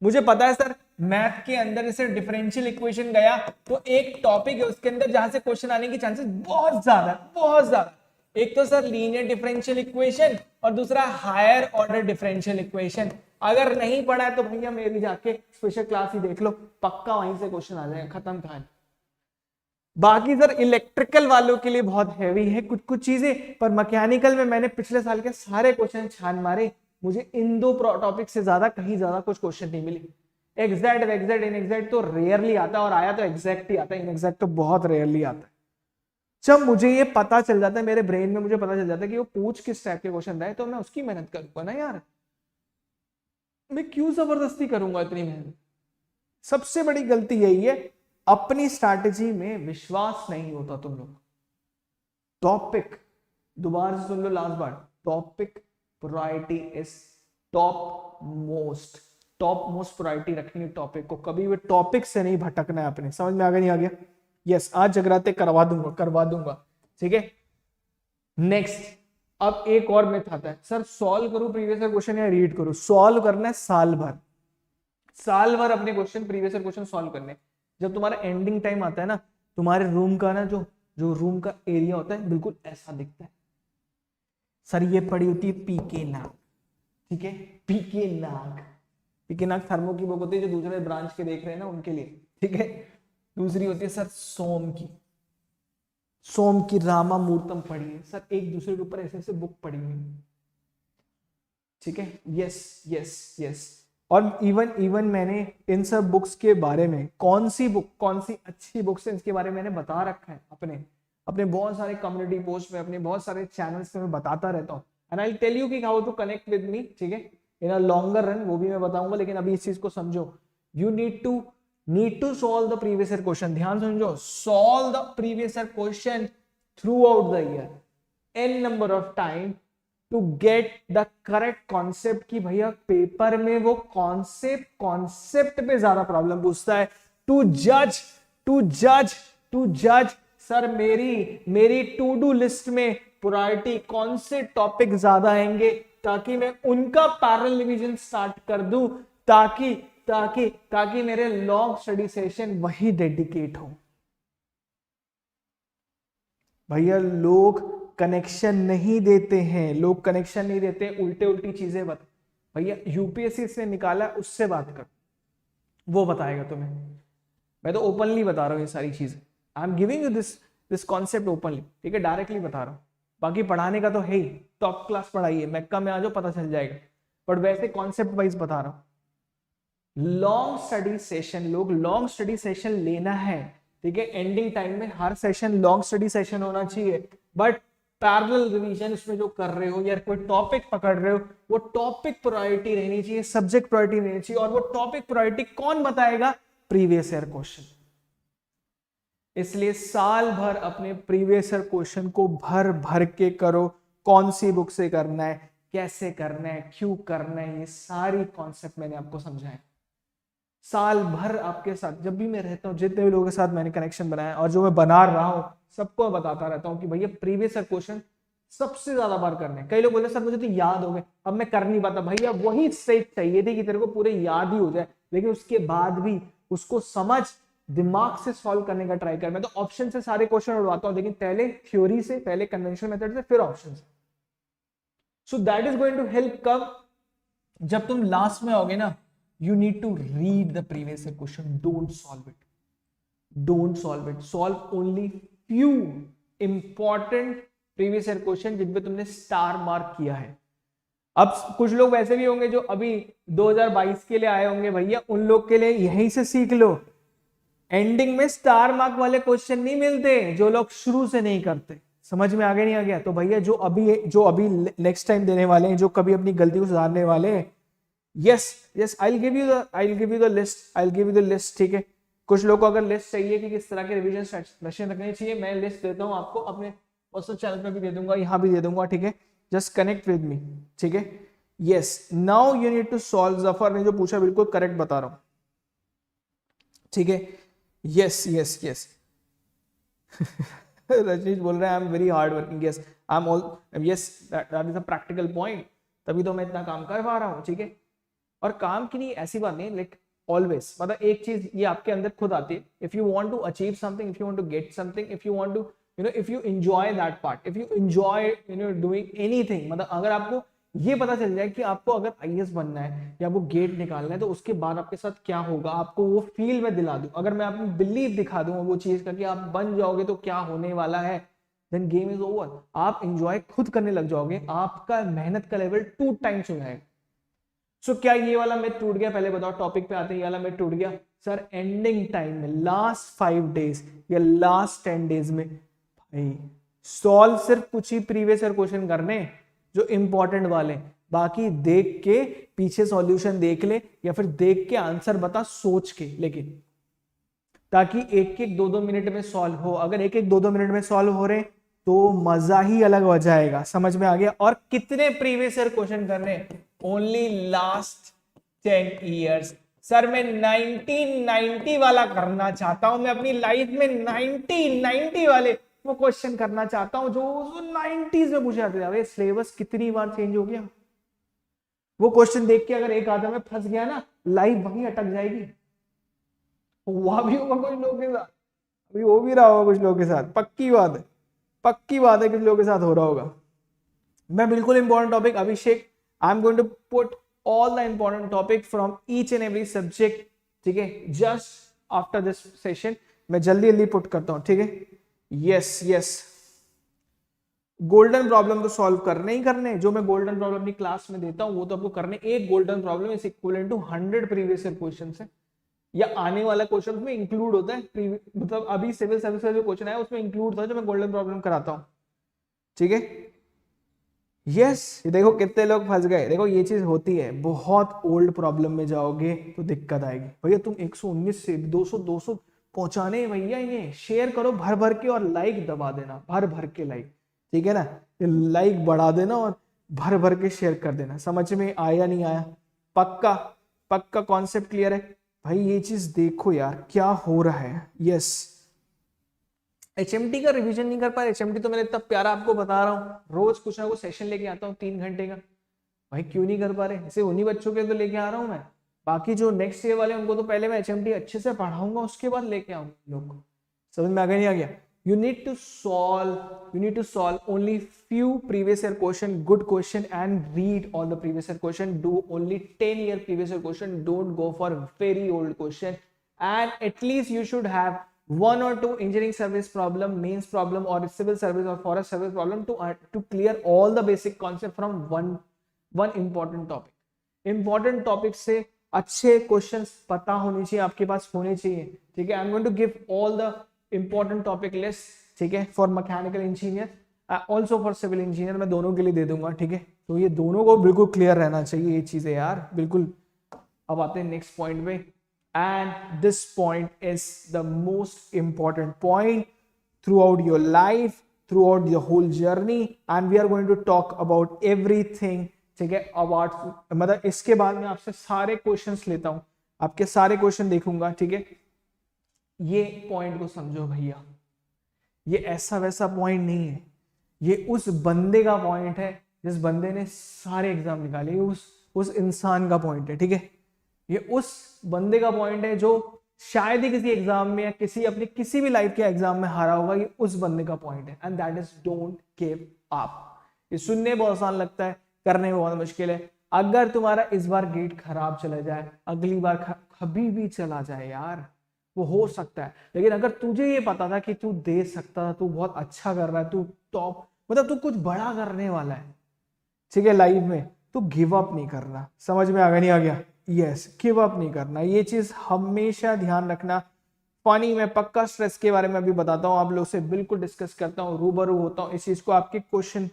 मुझे पता है सर मैथ के अंदर जैसे डिफरेंशियल इक्वेशन गया तो एक टॉपिक है उसके अंदर जहां से क्वेश्चन आने की चांसेस बहुत ज्यादा है, बहुत ज्यादा। एक तो सर लीनियर डिफरेंशियल इक्वेशन और दूसरा हायर ऑर्डर डिफरेंशियल इक्वेशन। अगर नहीं पढ़ा है तो भैया मेरी जाके स्पेशल क्लास ही देख लो, पक्का वहीं से क्वेश्चन आ जाएगा, खत्म कहानी। बाकी सर इलेक्ट्रिकल वालों के लिए बहुत हैवी है कुछ कुछ चीजें, पर मैकेनिकल में मैंने पिछले साल के सारे क्वेश्चन छान मारे, मुझे इन दो टॉपिक से ज्यादा कहीं ज्यादा कुछ क्वेश्चन नहीं मिली। एग्जैक्ट एग्जैक्ट इनएग्जैक्ट तो रेयरली आता है, और आया तो एग्जैक्ट ही आता है, इनएग्जैक्ट तो बहुत रेयरली आता है। जब मुझे ये पता चल जाता है, मेरे ब्रेन में मुझे पता चल जाता है कि वो पूछ किस टाइप के क्वेश्चन रहे, तो मैं उसकी मेहनत करूंगा ना यार, मैं क्यों जबरदस्ती करूंगा इतनी मेहनत। सबसे बड़ी गलती यही है, अपनी स्ट्रैटेजी में विश्वास नहीं होता तुम लोग। टॉपिक दोबारा से सुन लो लास्ट बार, topic priority is top most priority रखनी है टॉपिक को, कभी भी टॉपिक से नहीं भटकना है अपने। समझ में आ गया नहीं आ गया? यस, आज जगराते करवा दूंगा, ठीक है। नेक्स्ट, अब एक और मिथ आता है, सर सॉल्व करूं प्रीवियस ईयर क्वेश्चन या रीड करूं? सॉल्व करना है साल भर अपने question previous year question solve करने। जब तुम्हारा एंडिंग टाइम आता है ना, तुम्हारे रूम का ना जो रूम का एरिया होता है बिल्कुल ऐसा दिखता है। सर ये पड़ी होती है पीके नाग, ठीक है, पीके नाग थर्मो की बुक होती है, जो दूसरे ब्रांच के देख रहे हैं ना उनके लिए, ठीक है। दूसरी होती है सर सोम की रामा मूर्तम पढ़ी है। सर एक दूसरे के ऊपर ऐसे ऐसे बुक पढ़ी हुई, ठीक है। यस और इवन मैंने इन सब बुक्स के बारे में कौन सी अच्छी बुक्स है इसके बारे में मैंने बता रखा है अपने बहुत सारे कम्युनिटी पोस्ट में, अपने बहुत सारे चैनल्स में मैं बताता रहता हूँ। एंड आई टेल यू कि how to connect with me, ठीक है, इन अ लॉन्गर रन, वो भी मैं बताऊंगा। लेकिन अभी इस चीज को समझो, you need to solve the previous year question. ध्यान समझो, solve the previous year question throughout the year n number of time to get the correct concept. कि भैया पेपर में वो कॉन्सेप्ट पे ज्यादा प्रॉब्लम पूछता है। टू जज सर मेरी टू डू लिस्ट में प्रायोरिटी कौन से टॉपिक ज्यादा आएंगे, ताकि मैं उनका पैरेलल रिवीजन स्टार्ट कर दूं, ताकि मेरे लॉन्ग स्टडी सेशन वही डेडिकेट हो। भैया लोग कनेक्शन नहीं देते हैं, उल्टी चीजें भैया यूपीएससी से निकाला उससे बात कर, वो बताएगा तुम्हें। मैं तो ओपनली बता रहा हूं ये सारी चीजें, I am giving you this concept openly, ठीक है, डायरेक्टली बता रहा हूं। बाकी पढ़ाने का तो है ही, टॉप क्लास पढ़ाइए, मैक्का में आ जाओ पता चल जाएगा, बट वैसे कॉन्सेप्ट वाइज बता रहा हूं। लॉन्ग स्टडी सेशन लेना है, ठीक है, एंडिंग टाइम में हर सेशन लॉन्ग स्टडी सेशन होना चाहिए, बट पैरेलल रिवीजन इसमें जो कर रहे हो या कोई टॉपिक पकड़ रहे हो, वो टॉपिक प्रायोरिटी रहनी चाहिए, सब्जेक्ट प्रायोरिटी रहनी चाहिए। और वो टॉपिक प्रायोरिटी कौन बताएगा? Previous year question. इसलिए साल भर अपने प्रीवियस ईयर क्वेश्चन को भर के करो। कौन सी बुक से करना है, कैसे करना है, क्यों करना है, ये सारी कॉन्सेप्ट मैंने आपको समझाया। साल भर आपके साथ जब भी मैं रहता हूँ, जितने भी लोगों के साथ मैंने कनेक्शन बनाया और जो मैं बना रहा हूँ, सबको बताता रहता हूँ कि भैया प्रीवियस ईयर क्वेश्चन सबसे ज्यादा बार करने। कई लोग बोले सर मुझे तो याद हो गए, अब मैं कर नहीं पाता। भैया वही स्टेज चाहिए थी कि तेरे को पूरे याद ही हो जाए, लेकिन उसके बाद भी उसको समझ, दिमाग से सॉल्व करने का ट्राई कर। मैं तो ऑप्शन से सारे क्वेश्चन उड़वाता हूँ, लेकिन पहले थ्योरी से, पहले कन्वेंशनल मेथड से, फिर ऑप्शन से। So that is going to help कब? जब तुम लास्ट में आओगे ना, you need to read the previous year question, don't solve it, solve only few important previous year question जिन पे तुमने स्टार मार्क किया है। अब कुछ लोग वैसे भी होंगे जो अभी 2022 के लिए आए होंगे, भैया उन लोग के लिए यहीं से सीख लो, एंडिंग में स्टार मार्क वाले क्वेश्चन नहीं मिलते जो लोग शुरू से नहीं करते। समझ में आ गया नहीं आ गया? तो भैया जो अभी नेक्स्ट टाइम देने वाले हैं, जो कभी अपनी गलती को सुधारने वाले हैं, yes I'll give you the list, ठीक है। कुछ लोग को अगर लिस्ट चाहिए कि किस तरह के रिवीजन सेशन रखने चाहिए, मैं लिस्ट देता हूं आपको, अपने पर्सनल चैनल पे भी दे दूंगा, यहाँ भी दे दूंगा, ठीक है। जस्ट कनेक्ट विद मी, ठीक है। Yes, now you need to solve, Zafar ने जो पूछा बिल्कुल करेक्ट बता रहा हूं, ठीक है। यस यस यस रजनीश बोल रहा है I am very hard working, yes I am all, yes that is a practical point, तभी तो मैं इतना काम कर पा रहा हूँ, ठीक है। और काम की नहीं ऐसी बात नहीं, लाइक ऑलवेज, मतलब एक चीज ये आपके अंदर खुद आती है, if you want to achieve something, if you want to get something, if you want to if you enjoy that part, if you enjoy doing anything, मतलब अगर आपको ये पता चल जाए कि आपको अगर आईएएस बनना है या वो गेट निकालना है तो उसके बाद आपके साथ क्या होगा, आपको वो फील में दिला दूं, अगर मैं आपको बिलीव दिखा दूं वो चीज का कि आप बन जाओगे तो क्या होने वाला है, देन गेम इज ओवर, आप एंजॉय खुद करने लग जाओगे, आपका मेहनत का लेवल 2 टाइम्स हो जाएगा। सो क्या ये वाला मिथ टूट गया? पहले बताओ, टॉपिक पे आते हैं, ये वाला मिथ टूट गया सर एंडिंग टाइम में, लास्ट 5 डेज या लास्ट 10 डेज में भाई सॉल्व सिर्फ कुछ ही प्रीवियस ईयर क्वेश्चन करने जो इंपॉर्टेंट वाले, बाकी देख के पीछे सॉल्यूशन देख ले या फिर देख के आंसर बता सोच के, लेकिन ताकि एक एक 2-2 मिनट में सॉल्व हो, अगर एक एक 2-2 मिनट में सॉल्व हो रहे तो मजा ही अलग हो जाएगा, समझ में आ गया। और कितने प्रीवियस ईयर क्वेश्चन करने? Only last 10 years. सर मैं 1990 वाला करना चाहता हूं, मैं अपनी लाइफ में 1990 वाले वो क्वेश्चन करना चाहता हूं जो 90s में पूछे जाते थे। सिलेबस कितनी बार चेंज हो गया, वो क्वेश्चन देख के अगर एक आधा में फंस गया ना, लाइफ वहीं अटक जाएगी। हुआ भी होगा कुछ लोगों के साथ, अभी हो भी रहा होगा कुछ लोगों के साथ, पक्की बात है, पक्की बात है, कुछ लोगों के साथ हो रहा होगा। मैं बिल्कुल important topic, Abhishek I am going to put all the important topic from each and every subject, ठीक है, जस्ट आफ्टर दिस सेशन मैं जल्दी जल्दी पुट करता हूं, ठीक है। यस यस, गोल्डन प्रॉब्लम तो सॉल्व करने ही करने, जो मैं गोल्डन प्रॉब्लम अपनी क्लास में देता हूं वो तो आपको करने, एक golden problem is equivalent to 100 previous year question है, या आने वाला क्वेश्चन में इंक्लूड होता है, मतलब अभी सिविल सर्विस का जो क्वेश्चन आया उसमें इंक्लूड था जो मैं गोल्डन प्रॉब्लम कराता हूं, ठीक है। यस, देखो कितने लोग फंस गए, देखो ये चीज होती है, बहुत ओल्ड प्रॉब्लम में जाओगे तो दिक्कत आएगी। भैया तुम 119 से 200 200 पहुंचाने भैया, इन्हें शेयर करो भर भर के और लाइक दबा देना, भर भर के लाइक, ठीक है ना, लाइक बढ़ा देना और भर भर के शेयर कर देना। समझ में आया नहीं आया? पक्का पक्का कॉन्सेप्ट क्लियर है भाई? ये चीज देखो यार क्या हो रहा है। यस, एचएमटी का रिवीजन नहीं कर पाए, एचएमटी तो मैंने इतना प्यारा आपको बता रहा हूँ, रोज कुछ ना कुछ सेशन लेके आता हूँ 3 घंटे का, भाई क्यों नहीं कर पा रहे? ऐसे उन्हीं बच्चों के तो लेके आ रहा हूँ मैं, बाकी जो नेक्स्ट ईयर वाले उनको तो पहले मैं एचएमटी अच्छे से पढ़ाऊंगा उसके बाद लेके आऊंगा लोग को। समझ में आ गया नहीं आ गया? you need to solve only few previous year question, good question, and read all the previous year question. Do only 10-year previous year question, don't go for very old question, and at least you should have 1 or 2 engineering service problem, mains problem, or civil service or forest service problem to clear all the basic concept from one important topic. important topic से अच्छे questions पता होने चाहिए, आपके पास होने चाहिए, ठीक है। I am going to give all the important topic list, ठीक है, for mechanical engineer also for civil engineer, मैं दोनों के लिए दे दूंगा, ठीक है। तो ये दोनों को बिल्कुल क्लियर रहना चाहिए ये चीजें यार, बिल्कुल। अब आते हैं नेक्स्ट पॉइंट पे, and this point is the most important point throughout your life, throughout your whole journey, and we are going to talk about everything, ठीक है, अबाउट, मतलब इसके बाद मैं आपसे सारे क्वेश्चंस लेता हूं, आपके सारे क्वेश्चन देखूंगा, ठीक है। ये पॉइंट को समझो भैया, ये ऐसा वैसा पॉइंट नहीं है, ये उस बंदे का पॉइंट है जिस बंदे ने सारे एग्जाम निकाले, ये उस इंसान का पॉइंट है, ठीक है। ये उस बंदे का पॉइंट है जो शायद ही किसी एग्जाम में या अपने किसी भी लाइफ के एग्जाम में हारा होगा, ये उस बंदे का पॉइंट है, and that is don't give up. ये सुनने बहुत आसान लगता है, करने में बहुत मुश्किल है। अगर तुम्हारा इस बार गेट खराब चला जाए, अगली बार कभी भी चला जाए यार, वो हो सकता है, लेकिन अगर तुझे ये पता था कि तू दे सकता था, तू बहुत अच्छा कर रहा है, तू टॉप, मतलब तू कुछ बड़ा करने वाला है, ठीक है, लाइफ में, तो गिव अप नहीं करना। समझ में आ गया नहीं आ गया? यस, गिव अप नहीं करना, ये चीज हमेशा ध्यान रखना। पानी में पक्का स्ट्रेस के बारे में अभी बताता हूँ, आप लोग से बिल्कुल डिस्कस करता हूँ, रूबरू होता हूँ इस चीज को, आपके क्वेश्चन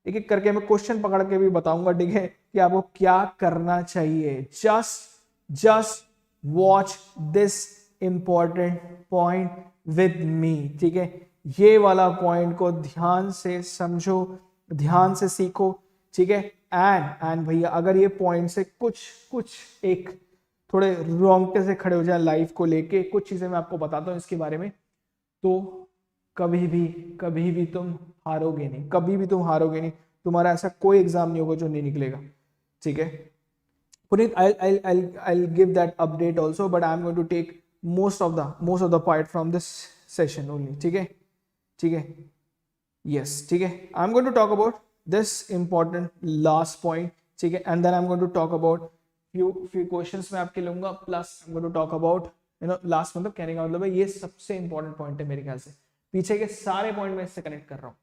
एक एक करके मैं क्वेश्चन पकड़ के भी बताऊंगा, ठीक है, कि आपको क्या करना चाहिए। Just watch this important point with me, ठीक है, ये वाला पॉइंट को ध्यान से समझो, ध्यान से सीखो, ठीक है, एंड भैया अगर ये पॉइंट से कुछ एक थोड़े रोंगटे से खड़े हो जाए लाइफ को लेके, कुछ चीजें मैं आपको बताता हूँ इसके बारे में, तो कभी भी तुम हारोगे नहीं, कभी भी तुम हारोगे नहीं। तुम्हारा ऐसा कोई एग्जाम नहीं होगा जो नहीं निकलेगा, ठीक है। Puneet, I'll give that update also, but I'm going to take most of the part from this session only, ठीक है, ठीक है, yes, ठीक है। I'm going to talk about this important last point, ठीक है, and then I'm going to talk about few questions मैं आपके लूंगा, plus I'm going to talk about last, मतलब कहने का मतलब है ये सबसे important point है मेरे ख्याल से, पीछे के सारे point मैं इससे कनेक्ट कर रहा हूँ।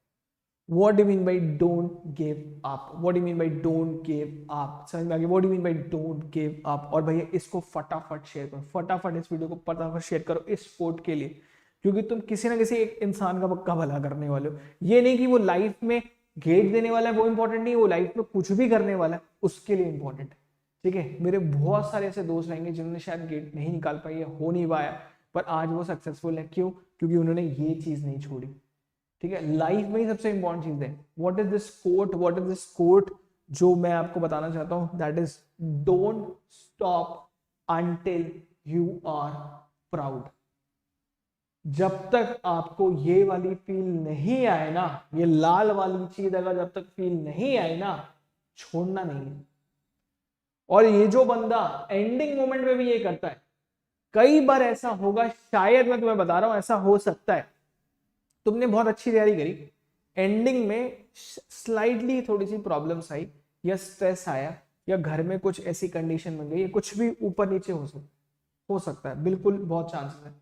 What do you mean by don't give up? What do you mean by don't give up? समझ में आ गया? What do you mean by don't give up? और भैया इसको फटाफट शेयर करो, फटाफट इस वीडियो को फटाफट शेयर करो इस स्पोर्ट के लिए, क्योंकि तुम किसी ना किसी एक इंसान का पक्का भला करने वाले हो। ये नहीं कि वो लाइफ में गेट देने वाला है वो इंपॉर्टेंट नहीं, वो लाइफ में कुछ भी करने वाला है उसके लिए इंपॉर्टेंट है, ठीक है। मेरे बहुत सारे ऐसे दोस्त रहेंगे जिन्होंने शायद गेट नहीं निकाल पाई या हो नहीं पाया, पर आज वो सक्सेसफुल है। क्यों? क्योंकि उन्होंने ये चीज नहीं छोड़ी, ठीक है। लाइफ में ही सबसे इंपॉर्टेंट चीज है, व्हाट इज दिस कोट जो मैं आपको बताना चाहता हूं, that is don't stop until you are proud. जब तक आपको ये वाली फील नहीं आए ना, ये लाल वाली चीज अगर जब तक फील नहीं आए ना, छोड़ना नहीं है। और ये जो बंदा एंडिंग मोमेंट में भी ये करता है, कई बार ऐसा होगा, शायद मैं तुम्हें बता रहा हूं ऐसा हो सकता है, तुमने बहुत अच्छी तैयारी करी, एंडिंग में स्लाइटली थोड़ी सी प्रॉब्लम्स आई या स्ट्रेस आया या घर में कुछ ऐसी कंडीशन बन गई या कुछ भी ऊपर नीचे हो सकता है, बिल्कुल बहुत चांसेस है।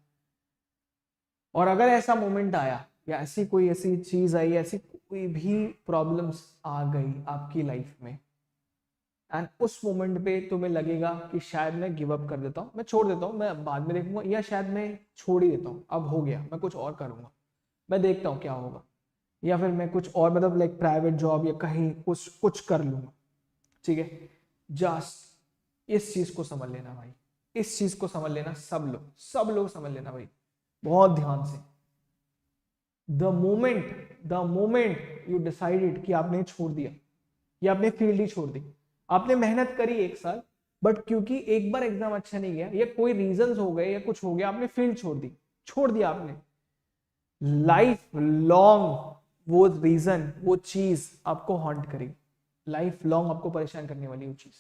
और अगर ऐसा मोमेंट आया या ऐसी चीज आई, ऐसी कोई भी प्रॉब्लम्स आ गई आपकी लाइफ में, एंड उस मोमेंट पे तुम्हें लगेगा कि शायद मैं गिव अप कर देता हूँ, मैं छोड़ देता हूँ, मैं बाद में देखूंगा, या शायद मैं छोड़ ही देता हूँ, अब हो गया, मैं कुछ और करूंगा, मैं देखता हूँ क्या होगा, या फिर मैं कुछ और मतलब लाइक प्राइवेट जॉब या कहीं कुछ कर लूंगा, ठीक है। जस्ट इस चीज को समझ लेना भाई, इस चीज को समझ लेना, सब लोग समझ लेना भाई, बहुत ध्यान से। द मोमेंट यू डिसाइडेड कि आपने छोड़ दिया या आपने फील्ड ही छोड़ दी, आपने मेहनत करी 1 साल, बट क्योंकि एक बार एग्जाम अच्छा नहीं गया या कोई रीजंस हो गए या कुछ हो गया, आपने फील्ड छोड़ दिया आपने, लाइफ लॉन्ग वो रीजन, वो चीज आपको हॉन्ट करेगी, लाइफ लॉन्ग आपको परेशान करने वाली वो चीज,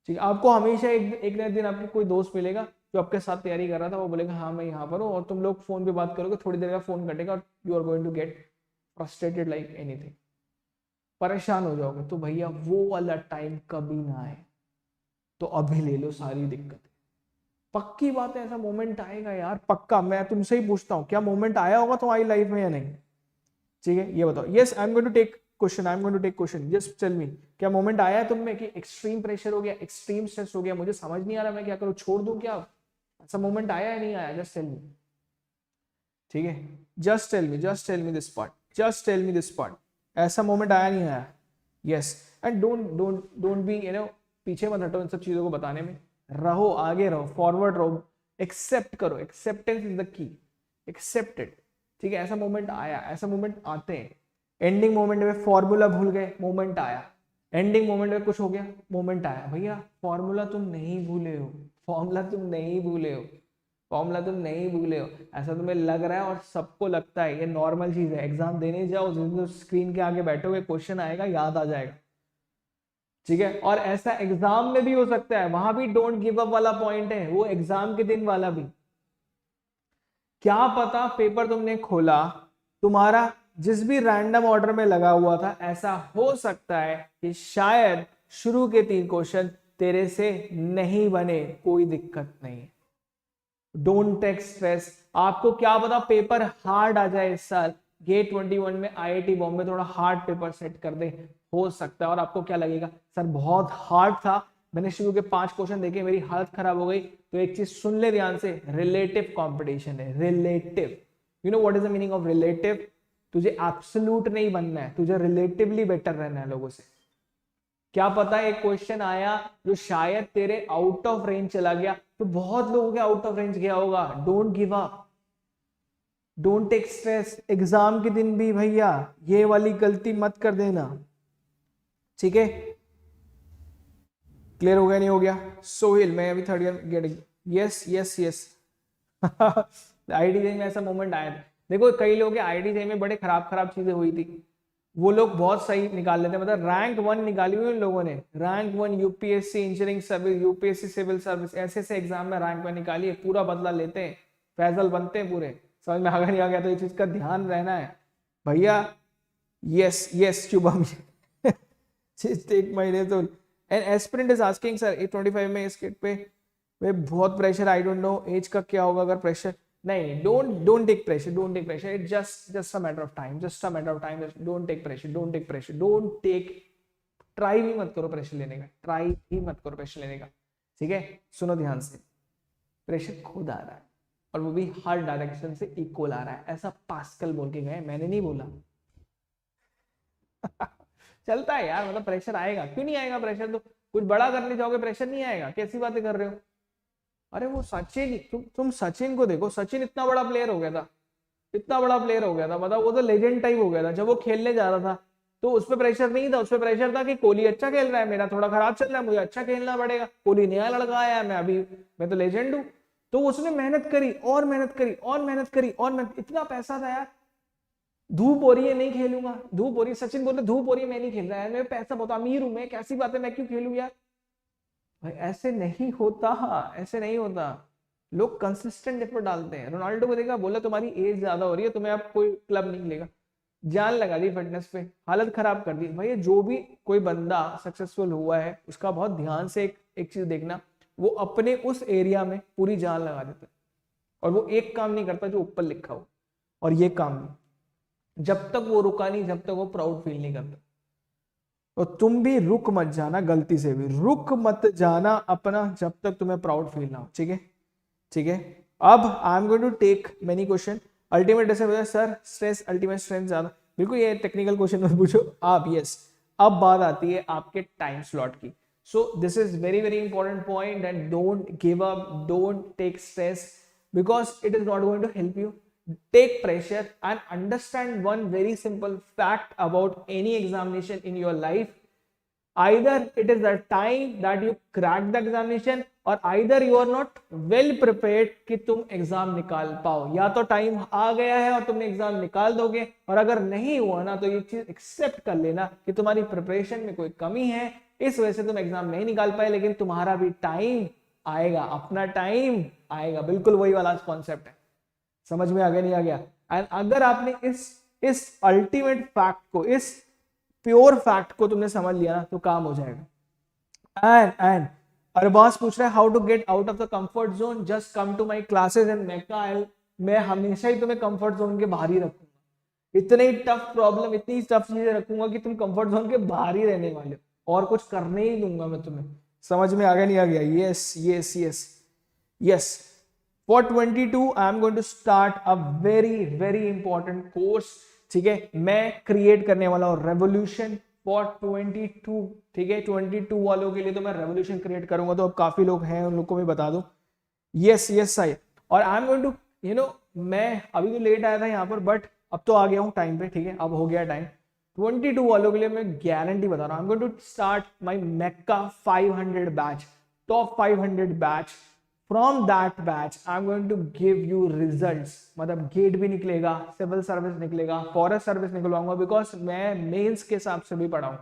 ठीक है। आपको हमेशा एक ना दिन आपको कोई दोस्त मिलेगा जो आपके साथ तैयारी कर रहा था, वो बोलेगा हाँ मैं यहाँ पर हूँ, और तुम लोग फोन पे बात करोगे, थोड़ी देर का फोन कटेगा और you are going to get frustrated like anything, परेशान हो जाओगे। तो भैया वो वाला टाइम कभी ना आए, तो अभी ले लो सारी दिक्कतें, पक्की बात है, ऐसा मोमेंट आएगा यार, पक्का। मैं तुमसे ही पूछता हूँ, क्या मोमेंट आया होगा तुम्हारी लाइफ में या नहीं, ठीक है, ये बताओ। Yes, I am going to take question, just tell me, क्या मोमेंट आया है तुम में कि एक्सट्रीम प्रेशर हो गया, एक्सट्रीम स्ट्रेस हो गया, मुझे समझ नहीं आ रहा मैं क्या करूं, छोड़ दूं क्या, ऐसा मोमेंट आया या नहीं आया? जस्ट टेल मी, ठीक है, just tell me this part, ऐसा मोमेंट आया नहीं आया? यस, एंड डोंट बी पीछे मत हटो इन सब चीजों को बताने में, रहो, आगे रहो, फॉरवर्ड रहो, एक्सेप्ट करो, acceptance is the key, accepted, ठीक है। ऐसा मोमेंट आया, ऐसा मोमेंट आते हैं, एंडिंग मोमेंट में फॉर्मूला भूल गए, मोमेंट आया, एंडिंग मोमेंट में कुछ हो गया, मोमेंट आया। भैया फॉर्मूला तुम नहीं भूले हो, ऐसा तुम्हें लग रहा है और सबको लगता है, ये नॉर्मल चीज है। एग्जाम देने जाओ, जिस स्क्रीन के आगे बैठोगे, क्वेश्चन आएगा, याद आ जाएगा, ठीक है। और ऐसा एग्जाम में भी हो सकता है, वहां भी डोंट गिव अप वाला पॉइंट है, वो एग्जाम के दिन वाला भी। क्या पता पेपर तुमने खोला, तुम्हारा जिस भी रैंडम ऑर्डर में लगा हुआ था, ऐसा हो सकता है कि शायद शुरू के 3 क्वेश्चन तेरे से नहीं बने, कोई दिक्कत नहीं, डोंट टेक स्ट्रेस। आपको क्या पता पेपर हार्ड आ जाए इस साल, गेट 21 में आईआईटी बॉम्बे थोड़ा हार्ड पेपर सेट कर दे, हो सकता है। और आपको क्या लगेगा, सर बहुत हार्ड था, मैंने शुरू के 5 क्वेश्चन देखे, मेरी हालत खराब हो गई। तो एक चीज सुन ले ध्यान से, रिलेटिव कंपटीशन है, relative. You know what is the meaning of relative? तुझे एब्सोल्यूट नहीं बनना है, तुझे रिलेटिवली बेटर रहना है लोगों से। क्या पता एक क्वेश्चन आया जो शायद तेरे आउट ऑफ रेंज चला गया, तो बहुत लोगों के आउट ऑफ रेंज गया होगा। Don't give up, don't take stress. Exam के दिन भी भैया ये वाली गलती मत कर देना, ठीक है। क्लियर हो गया नहीं हो गया? सोहेल, मैं अभी third year getting, yes yes yes. IIT में ऐसा मोमेंट आया था, देखो कई लोग आईआईटी में बड़े खराब खराब चीजें हुई थी, वो लोग बहुत सही निकाल लेते हैं, मतलब रैंक 1 निकाली हुई उन लोगों ने, rank 1 UPSC engineering service, UPSC civil service, ऐसे ऐसे एग्जाम में रैंक 1 निकाली है, पूरा बदला लेते हैं, फैजल बनते हैं पूरे। समझ में आ गया नहीं आ गया? तो ये चीज का ध्यान रहना है भैया। Yes yes Shubham. एक महीने तो an aspirant is asking sir 825 में इस किट पे वे बहुत pressure, I don't know age का क्या होगा अगर प्रेशर, नहीं don't take pressure, don't take pressure, it just a matter of time, just a matter of time, don't take pressure, don't take pressure, don't take, try भी मत करो pressure लेने का, ट्राई भी मत करो प्रेशर लेने का, ठीक है? सुनो ध्यान से, प्रेशर खुद आ रहा है और वो भी हर डायरेक्शन से इक्वल आ रहा है, ऐसा पास्कल बोल के गए, मैंने नहीं बोला। चलता है यार, मतलब प्रेशर आएगा, क्यों नहीं आएगा प्रेशर? तो कुछ बड़ा करने जाओगे प्रेशर नहीं आएगा, कैसी बातें कर रहे हो? अरे वो सचिन, तुम सचिन को देखो, सचिन इतना बड़ा प्लेयर हो गया था, इतना बड़ा प्लेयर हो गया था, मतलब वो तो लेजेंड टाइप हो गया था, जब वो खेलने जा रहा था तो उस पर प्रेशर नहीं था, उस पर प्रेशर था कि कोहली अच्छा खेल रहा है, मेरा थोड़ा खराब चल रहा है, मुझे अच्छा खेलना पड़ेगा, कोहली नया लड़का आया है, मैं तो लेजेंड हूँ। तो उसने मेहनत करी और मेहनत करी और मेहनत करी और मेहनत, इतना पैसा था यार, धूप हो रही है नहीं खेलूंगा, धूप हो रही है, सचिन बोलते धूप हो रही है मैं नहीं खेल रहा है, मेरे पैसा बहुत अमीर हूं मैं, कैसी बात है मैं क्यों खेलूं यार? भाई ऐसे नहीं होता, ऐसे नहीं होता, लोग कंसिस्टेंट एफर्ट डालते हैं। रोनाल्डो को देखा, बोला तुम्हारी एज ज्यादा हो रही है, तुम्हें अब कोई क्लब नहीं मिलेगा, जान लगा दी फिटनेस पे, हालत खराब कर दी। भाई जो भी कोई बंदा सक्सेसफुल हुआ है उसका बहुत ध्यान से एक चीज देखना, वो अपने उस एरिया में पूरी जान लगा देता है और वो एक काम नहीं करता जो ऊपर लिखा हो, और ये काम नहीं, जब तक वो रुका नहीं, जब तक वो प्राउड फील नहीं करता। तो तुम भी रुक मत जाना, गलती से भी रुक मत जाना अपना, जब तक तुम्हें प्राउड फील ना हो, ठीक है? ठीक है, अब I am going to take many question. Ultimate ऐसे सर स्ट्रेस अल्टीमेट स्ट्रेंथ ज्यादा, बिल्कुल ये टेक्निकल क्वेश्चन मत पूछो आप। यस, अब बात आती है आपके टाइम स्लॉट की। So this is very very important point and don't give up, don't take stress because it is not going to help you. Take pressure and understand one very simple fact about any examination in your life. Either it is the time that you crack the examination or either you are not well prepared कि तुम exam निकाल पाओ। या तो time आ गया है और तुमने एग्जाम निकाल दोगे, और अगर नहीं हुआ ना तो ये चीज एक्सेप्ट कर लेना कि तुम्हारी प्रिपरेशन में कोई कमी है, इस वजह से तुम एग्जाम नहीं निकाल पाए, लेकिन तुम्हारा भी टाइम आएगा, अपना टाइम आएगा। बिल्कुल वही वाला कॉन्सेप्ट है, समझ में आ गया नहीं आ गया? एंड अगर आपने इस अल्टीमेट फैक्ट को, इस प्योर फैक्ट को तुमने समझ लिया ना तो काम हो जाएगा। एंड अरबाज पूछ रहा है how to get out of the comfort zone, just come to my classes and मैं हमेशा ही तुम्हें कंफर्ट जोन के बाहर ही रखूंगा, इतनी टफ प्रॉब्लम, इतनी टफ चीजें रखूंगा कि तुम कंफर्ट जोन के बाहर ही रहने वाले हो और कुछ करने ही दूंगा मैं तुम्हें। समझ में आ गया नहीं आ गया? Yes yes yes yes. For 22 I am going to start a very important course, ठीक है? मैं क्रिएट करने वाला हूँ रेवोल्यूशन फॉर 22, ठीक है? 22 वालों के लिए तो मैं रेवोल्यूशन क्रिएट करूंगा, तो अब काफी लोग हैं उन लोग को मैं बता दूं। यस यस आई, और आई एम गोइंग टू मैं अभी तो लेट आया था यहाँ पर, बट अब तो आ गया हूँ टाइम पे, ठीक है? अब हो गया टाइम। 22 वालों के लिए मैं गारंटी बता रहा हूँ, I am going to start my Mecca 500 batch, top 500 batch. From that batch, I'm going to give you results, मतलब गेट भी निकलेगा, सिविल सर्विस निकलेगा, फॉरेस्ट सर्विस निकलवाऊंगा, बिकॉज मैं मेंस के हिसाब से भी पढ़ा हूं,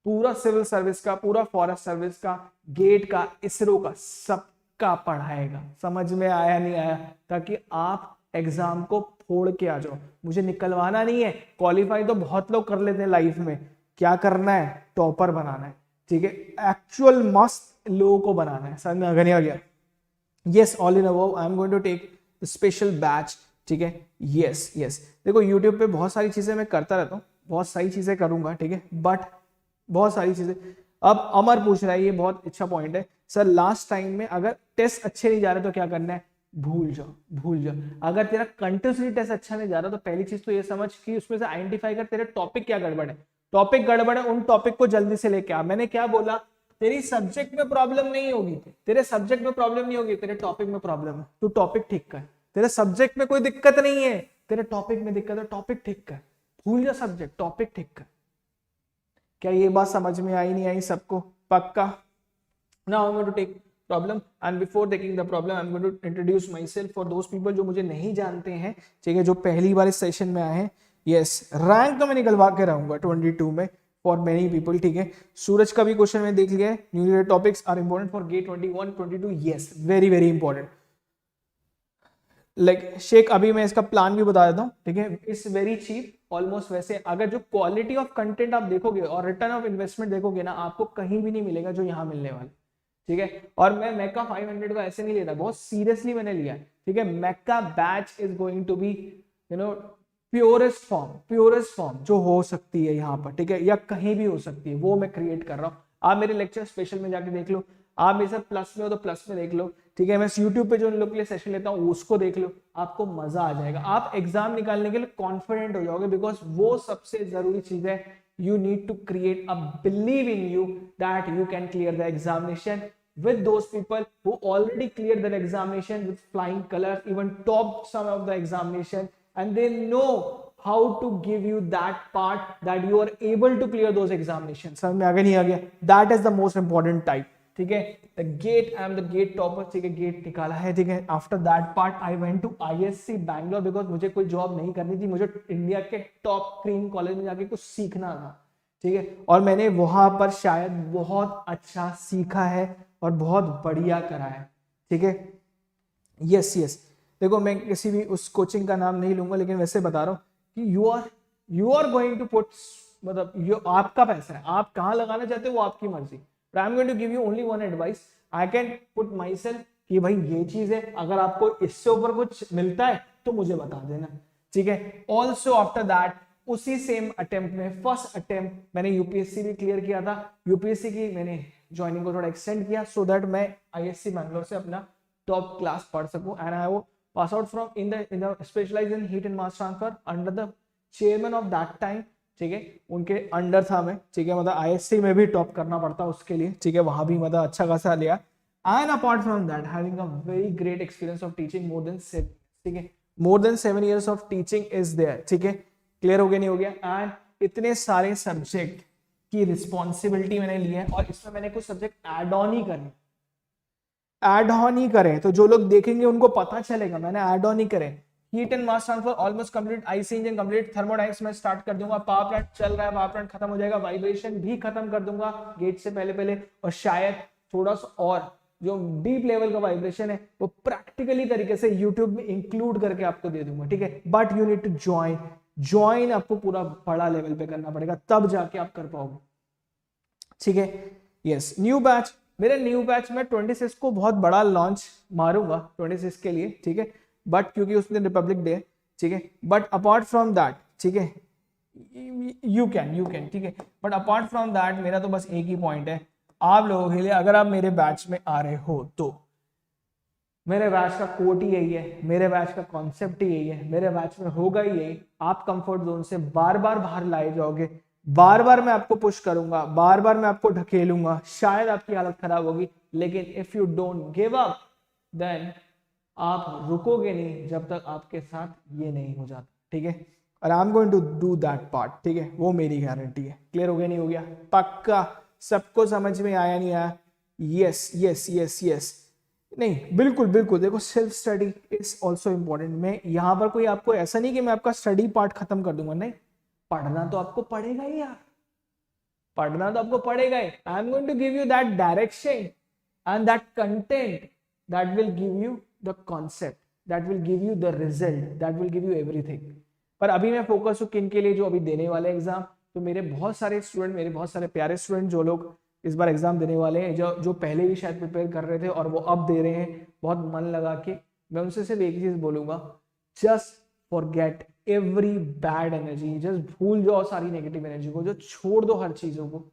पूरा सिविल सर्विस का, पूरा फॉरेस्ट सर्विस का, गेट का, इसरो का, सबका पढ़ाएगा। समझ में आया नहीं आया? ताकि आप एग्जाम को फोड़ के आ जाओ। मुझे निकलवाना नहीं है, क्वालिफाई तो बहुत लोग कर लेते हैं लाइफ में, क्या करना है? टॉपर बनाना है, ठीक है? एक्चुअल मस्त लोगों को बनाना है। समझ में आ गया? Yes, all in above, I am going to take a special batch, ठीक है? Yes yes, देखो YouTube पे बहुत सारी चीजें मैं करता रहता हूँ, बहुत सारी चीजें करूंगा, ठीक है? बट बहुत सारी चीजें, अब अमर पूछ रहा है, ये बहुत अच्छा पॉइंट है सर, लास्ट टाइम में अगर टेस्ट अच्छे नहीं जा रहे तो क्या करना है? भूल जाओ। अगर तेरा कंटिन्यूसली टेस्ट अच्छा नहीं जा रहा तो पहली चीज तो ये समझ कि उसमें से आइडेंटिफाई कर तेरे टॉपिक क्या गड़बड़ है। टॉपिक गड़बड़ है, उन टॉपिक को जल्दी से लेके आ। मैंने क्या बोला? तेरी सब्जेक्ट में प्रॉब्लम नहीं होगी, तेरे सब्जेक्ट में प्रॉब्लम नहीं होगी, तेरे टॉपिक में प्रॉब्लम है, तू टॉपिक ठीक कर। तेरे सब्जेक्ट में कोई दिक्कत नहीं है, तेरे टॉपिक में दिक्कत है, टॉपिक ठीक कर। भूल जा सब्जेक्ट, टॉपिक ठीक कर। क्या ये बात समझ में आई नहीं आई सबको? पक्का? Now I'm going to take problem, and before taking the problem I'm going to introduce myself for those people जो मुझे नहीं जानते हैं, ठीक है, जो पहली बार इस सेशन में आए हैं. यस, रैंक तो मैं निकलवा के रहूंगा 22 में फॉर मेनी पीपल, ठीक है. सूरज का भी क्वेश्चन मैंने देख लिया है. New year topics are important for GATE 21 22. Yes, very very important. Like Shaikh, अभी मैं इसका प्लान भी बता देता हूँ, ठीक है. It's very cheap almost. वैसे अगर जो क्वालिटी ऑफ कंटेंट आप देखोगे और रिटर्न ऑफ इन्वेस्टमेंट देखोगे ना, आपको कहीं भी नहीं मिलेगा जो यहाँ मिलने वाला, ठीक है. और मैं मैका 500 को ऐसे नहीं लेता, बहुत सीरियसली मैंने लिया है, ठीक है. Maika batch is going to be you know purest form जो हो सकती है यहाँ पर, ठीक है, या कहीं भी हो सकती है, वो मैं क्रिएट कर रहा हूँ. आप मेरे लेक्चर स्पेशल में जाके देख लो, आप मेरे साथ प्लस में हो तो प्लस में देख लो, ठीक है. मैं यूट्यूब पे जो इन लोग के लिए सेशन लेता हूँ उसको देख लो, आपको मजा आ जाएगा. आप एग्जाम निकालने के लिए कॉन्फिडेंट हो जाओगे, बिकॉज वो सबसे जरूरी चीज है. You need to create a belief in you that you can clear the examination with those people who already cleared their examination with flying colors, even topped some of the examination, and they know how to give you that part that you are able to clear those examinations. समझ में आ गया नहीं आ गया? That is the most important type. ठीक है. The gate, I am the gate topper, ठीक है, गेट निकाला है, ठीक है. After that part I went to ISC Bangalore, because मुझे कोई जॉब नहीं करनी थी, मुझे इंडिया के टॉप क्रीम कॉलेज में जाके कुछ सीखना था, ठीक है. और मैंने वहां पर शायद बहुत अच्छा सीखा है और बहुत बढ़िया करा है, ठीक है. यस यस, देखो मैं किसी भी उस कोचिंग का नाम नहीं लूंगा, लेकिन वैसे बता रहा हूँ कि you are going to put, मतलब आपका पैसा है, आप कहाँ लगाना चाहते हो वो आपकी मर्जी. But I'm going to give you only one advice. I can put myself कि भाई ये चीज है, अगर आपको इससे ऊपर कुछ मिलता है तो मुझे बता देना, ठीक है. ऑल्सो आफ्टर दैट, उसी सेम अटेम्प्ट में, फर्स्ट अटेम्प्ट मैंने यूपीएससी भी क्लियर किया था. यूपीएससी की मैंने ज्वाइनिंग को थोड़ा एक्सटेंड किया सो दैट मैं ISC बैंगलोर से अपना टॉप क्लास पढ़ सकूं. एंड आई वो pass out from in the specialize in heat and mass transfer under the chairman of that time, ठीक है. उनके अंडर था मैं, ठीक है. मतलब ISC में भी टॉप करना पड़ता उसके लिए, ठीक है. वहां भी मतलब अच्छा खासा लिया. And apart from that having a very great experience of teaching more than 7, ठीक है. More than 7 years of teaching is there, ठीक है. क्लियर हो गया नहीं हो गया? एंड इतने सारे सब्जेक्ट की रिस्पॉन्सिबिलिटी मैंने ली है, और इसमें मैंने कुछ सब्जेक्ट ऐड ऑन ही करे, तो जो लोग देखेंगे उनको पता चलेगा मैंने ऐड ऑन ही करे. Heat and mass transfer almost complete, IC engine complete, thermodynamics में स्टार्ट कर दूंगा, पावर प्लांट चल रहा है, पावर प्लांट खत्म हो जाएगा, वाइब्रेशन भी खत्म कर दूंगा गेट से पहले, और शायद थोड़ा सा और जो डीप लेवल का वाइब्रेशन है वो प्रैक्टिकली तरीके से यूट्यूब में इंक्लूड करके आपको दे दूंगा, ठीक है. But you need to join आपको पूरा बड़ा लेवल पे करना पड़ेगा, तब जाके आप कर पाओगे, ठीक है. यस, न्यू बैच, मेरे न्यू बैच में 26 को बहुत बड़ा लॉन्च मारूंगा 26 के लिए, ठीक है. बट क्योंकि उस दिन रिपब्लिक डे है, ठीक है. बट अपार्ट फ्रॉम दैट, ठीक है, यू कैन, ठीक है. बट अपार्ट फ्रॉम दैट मेरा तो बस एक ही पॉइंट है आप लोगों के लिए, अगर आप मेरे बैच में आ रहे हो तो मेरे बैच का कोट ही यही है, मेरे बैच का कॉन्सेप्ट ही यही है, मेरे बैच में होगा ही यही. आप कंफर्ट जोन से बार बार बाहर लाए जाओगे, बार बार मैं आपको पुश करूंगा, बार बार मैं आपको ढकेलूंगा, शायद आपकी हालत खराब होगी, लेकिन if you don't give up then आप रुकोगे नहीं जब तक आपके साथ ये नहीं हो जाता, ठीक है. और I am going to do that part, ठीक है. वो मेरी गारंटी है. क्लियर हो गया नहीं हो गया? पक्का सबको समझ में आया नहीं आया? यस यस यस यस, नहीं बिल्कुल बिल्कुल. देखो self study is also important. मैं यहाँ पर कोई आपको ऐसा नहीं कि मैं आपका स्टडी पार्ट खत्म कर दूंगा, नहीं. पढ़ना तो आपको पड़ेगा ही यार, पढ़ना तो आपको पड़ेगा ही. I am going to give you that direction and that content that will give you the concept, that will give you the result, that will give you everything. पर अभी मैं फोकस हूँ किन के लिए, जो अभी देने वाले एग्जाम. तो मेरे बहुत सारे स्टूडेंट, मेरे बहुत सारे प्यारे स्टूडेंट जो लोग इस बार एग्जाम देने वाले हैं, जो पहले भी शायद प्रिपेयर कर रहे थे और वो अब दे रहे हैं बहुत मन लगा के, मैं उनसे सिर्फ एक चीज बोलूंगा, just forget every bad energy. Just भूल जाओ सारी नेगेटिव एनर्जी को, जो छोड़ दो हर चीजों को,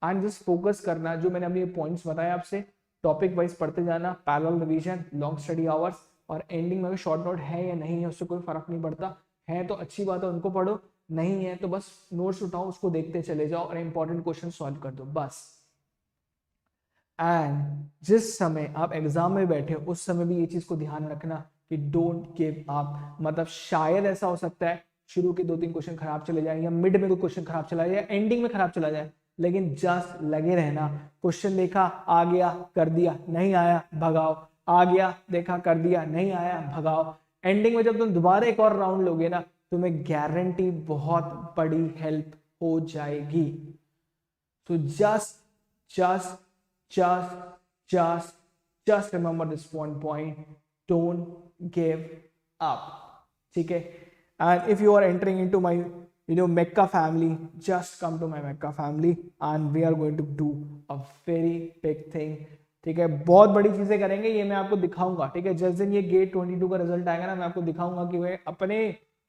एंड जस्ट फोकस करना. जो मैंने अभी पॉइंट्स बताए आपसे, टॉपिक वाइज पढ़ते जाना, parallel revision, long study hours, और एंडिंग में शॉर्ट नोट है या नहीं है उससे कोई फर्क नहीं पड़ता. है तो अच्छी बात है, उनको पढ़ो, नहीं है तो बस नोट्स उठाओ, उसको देखते चले जाओ और इंपॉर्टेंट क्वेश्चन सॉल्व कर दो बस. एंड जिस समय आप एग्जाम में बैठे हो उस समय भी ये चीज को ध्यान रखना कि डोंट गिव अप. मतलब शायद ऐसा हो सकता है शुरू के 2-3 क्वेश्चन खराब चले जाए, या मिड में कोई क्वेश्चन खराब चला जाए, एंडिंग में खराब चला जाए, लेकिन जस्ट लगे रहना। क्वेश्चन देखा, आ गया, कर दिया, नहीं आया, भगाओ, आ गया, देखा, कर दिया, नहीं आया, भगाओ। एंडिंग में जब तुम दोबारा एक और राउंड लोगे ना, तुम्हें गारंटी बहुत बड़ी हेल्प हो जाएगी। So just remember this one point. Don't give up. ठीक है? And if you are entering into my Mecca family, just come to my Mecca family and we are going to do a very big thing. ठीक है? बहुत बड़ी चीजें करेंगे, ये मैं आपको दिखाऊंगा। ठीक है? जिस दिन ये गेट 22 का रिजल्ट आएगा ना, मैं आपको दिखाऊंगा कि वे अपने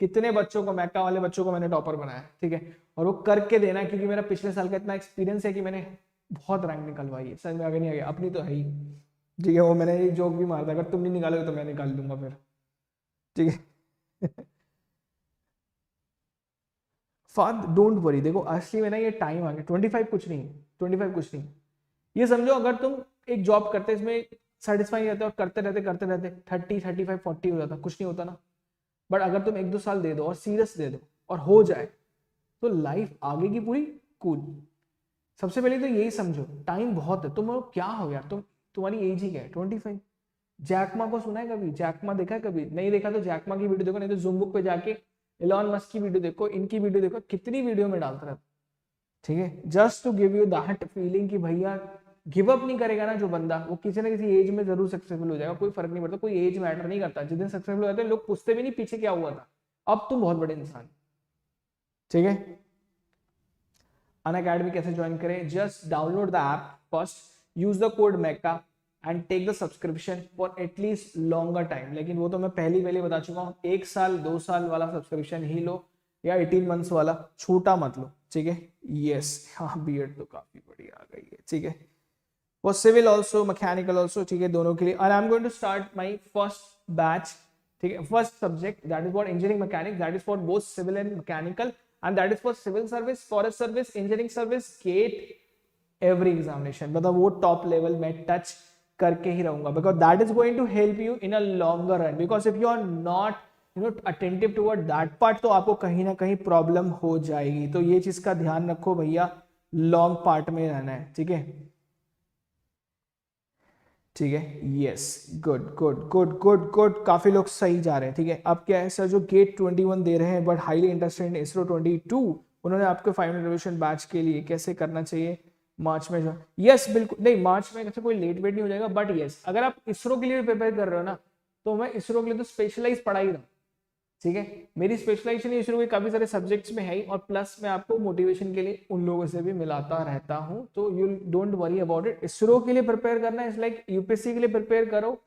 कितने बच्चों को, मैका वाले बच्चों को मैंने टॉपर बनाया। ठीक है? और वो करके देना, क्योंकि मेरा पिछले साल का इतना एक्सपीरियंस है कि मैंने बहुत रैंक निकलवाई है। समझ में आगे नहीं आ गया? अपनी तो है ही। ठीक है? वो मैंने ये जोक भी मारा था, अगर तुम नहीं निकालोगे तो मैं निकाल दूंगा फिर। ठीक है? Fahd don't worry. देखो असली में ना ये टाइम आ गया। 25 कुछ नहीं, 25 कुछ नहीं। ये समझो अगर तुम एक जॉब करते इसमें सेटिस्फाई रहते और करते रहते 30, 35, 40 हो जाता, कुछ नहीं होता ना। बट अगर तुम 1-2 साल दे दो और सीरियस दे दो और हो जाए, तो लाइफ आगे की पूरी कूल। सबसे पहले तो यही समझो, टाइम बहुत है। तुम क्या हो यार, तुम्हारी एज ही क्या है? 25। जैकमा को सुना है कभी? जैकमा देखा है कभी? नहीं देखा तो जैकमा की वीडियो देखो, नहीं तो ज़ूमबुक पे जाके एलॉन मस्क की वीडियो देखो, इनकी वीडियो देखो, कितनी वीडियो में डालता रहता। ठीक है? Just to give you that feeling कि भैया गिव अप नहीं करेगा ना जो बंदा, वो किसी ना किसी एज में जरूर सक्सेसफुल हो जाएगा। कोई फर्क नहीं पड़ता, कोई एज मैटर नहीं करता। जिस दिन सक्सेसफुल हो जाते हैं लोग पूछते भी नहीं पीछे क्या हुआ था, अब तुम बहुत बड़े इंसान। ठीक है? अनअकैडमी कैसे ज्वाइन करें? Just download the app first, use the code MECCA and take the subscription for at least longer time. लेकिन वो तो मैं पहले बता चुका हूँ, 1 साल 2 साल वाला सब्सक्रिप्शन ही लो, या 18 मंथ्स वाला, छोटा मत लो। ठीक है? यस, हाँ बीएड तो काफी बड़ी आ गई है। ठीक है? वो सिविल ऑल्सो, मैकेनिकल ऑल्सो। ठीक है? दोनों के लिए। और I am going to start my first batch. ठीक है? First subject that is for engineering mechanics, that is for both civil and mechanical, and that is for civil service, forest service, engineering service, GATE, every examination. मतलब वो top level में touch करके ही रहूंगा, because that is going to help you in a longer run. Because if you are not attentive toward that part, तो आपको कहीं ना कहीं प्रॉब्लम हो जाएगी। तो ये चीज का ध्यान रखो भैया, लॉन्ग पार्ट में रहना है। ठीक है? ठीक है? Yes, good good good good good, काफी लोग सही जा रहे हैं। ठीक है? अब क्या है सर, जो गेट 21 दे रहे हैं but highly interested in ISRO 22, उन्होंने आपको फाइनल रिविजन बैच के लिए कैसे करना चाहिए मार्च में जो, यस बिल्कुल नहीं, मार्च में कैसे कोई लेट वेट नहीं हो जाएगा। बट यस, अगर आप इसरो के लिए प्रिपेयर कर रहे हो ना, तो मैं इसरो के लिए तो स्पेशलाइज पढ़ाई रहा हूँ। ठीक है? मेरी स्पेशलाइजेशन इसरो के काफी सारे सब्जेक्ट्स में है, और प्लस मैं आपको मोटिवेशन के लिए उन लोगों से भी मिलाता रहता हूं। तो you don't worry about it. ISRO के लिए प्रिपेयर करना इज लाइक यूपीएससी के लिए प्रिपेयर करो,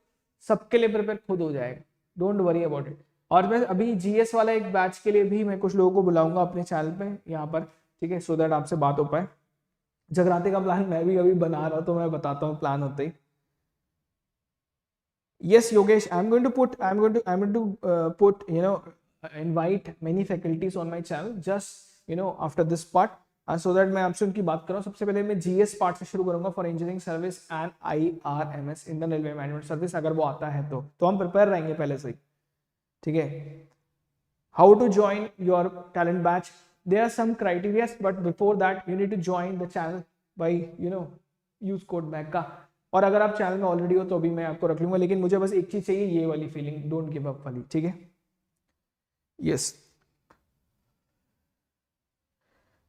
सबके लिए प्रिपेयर खुद हो जाएगा। Don't worry about it. और मैं अभी जीएस वाला एक बैच के लिए भी मैं कुछ लोगों को बुलाऊंगा अपने चैनल पे यहाँ पर। ठीक है? सो दैट आपसे बात हो पाए। जगराते का प्लान मैं भी अभी बना रहा हूँ, तो मैं बताता हूँ प्लान होते ही। Yes, Yogesh, I'm going to put, invite many faculties on my channel just, after this part, so that मैं आपसे उनकी बात करूँ। सबसे पहले मैं GS पार्ट से शुरू करूंगा, for engineering service and IRMS, Indian railway management service. अगर वो आता है तो हम प्रिपेयर रहेंगे पहले से ही। ठीक है? How to join your talent batch? There are some criteria, but before that you need to join the channel by use code MECCA। और अगर आप चैनल में ऑलरेडी हो तो अभी मैं आपको रख लूंगा, लेकिन मुझे बस एक चीज चाहिए, ये वाली फीलिंग, डोंट गिव अप वाली। ठीक है? यस,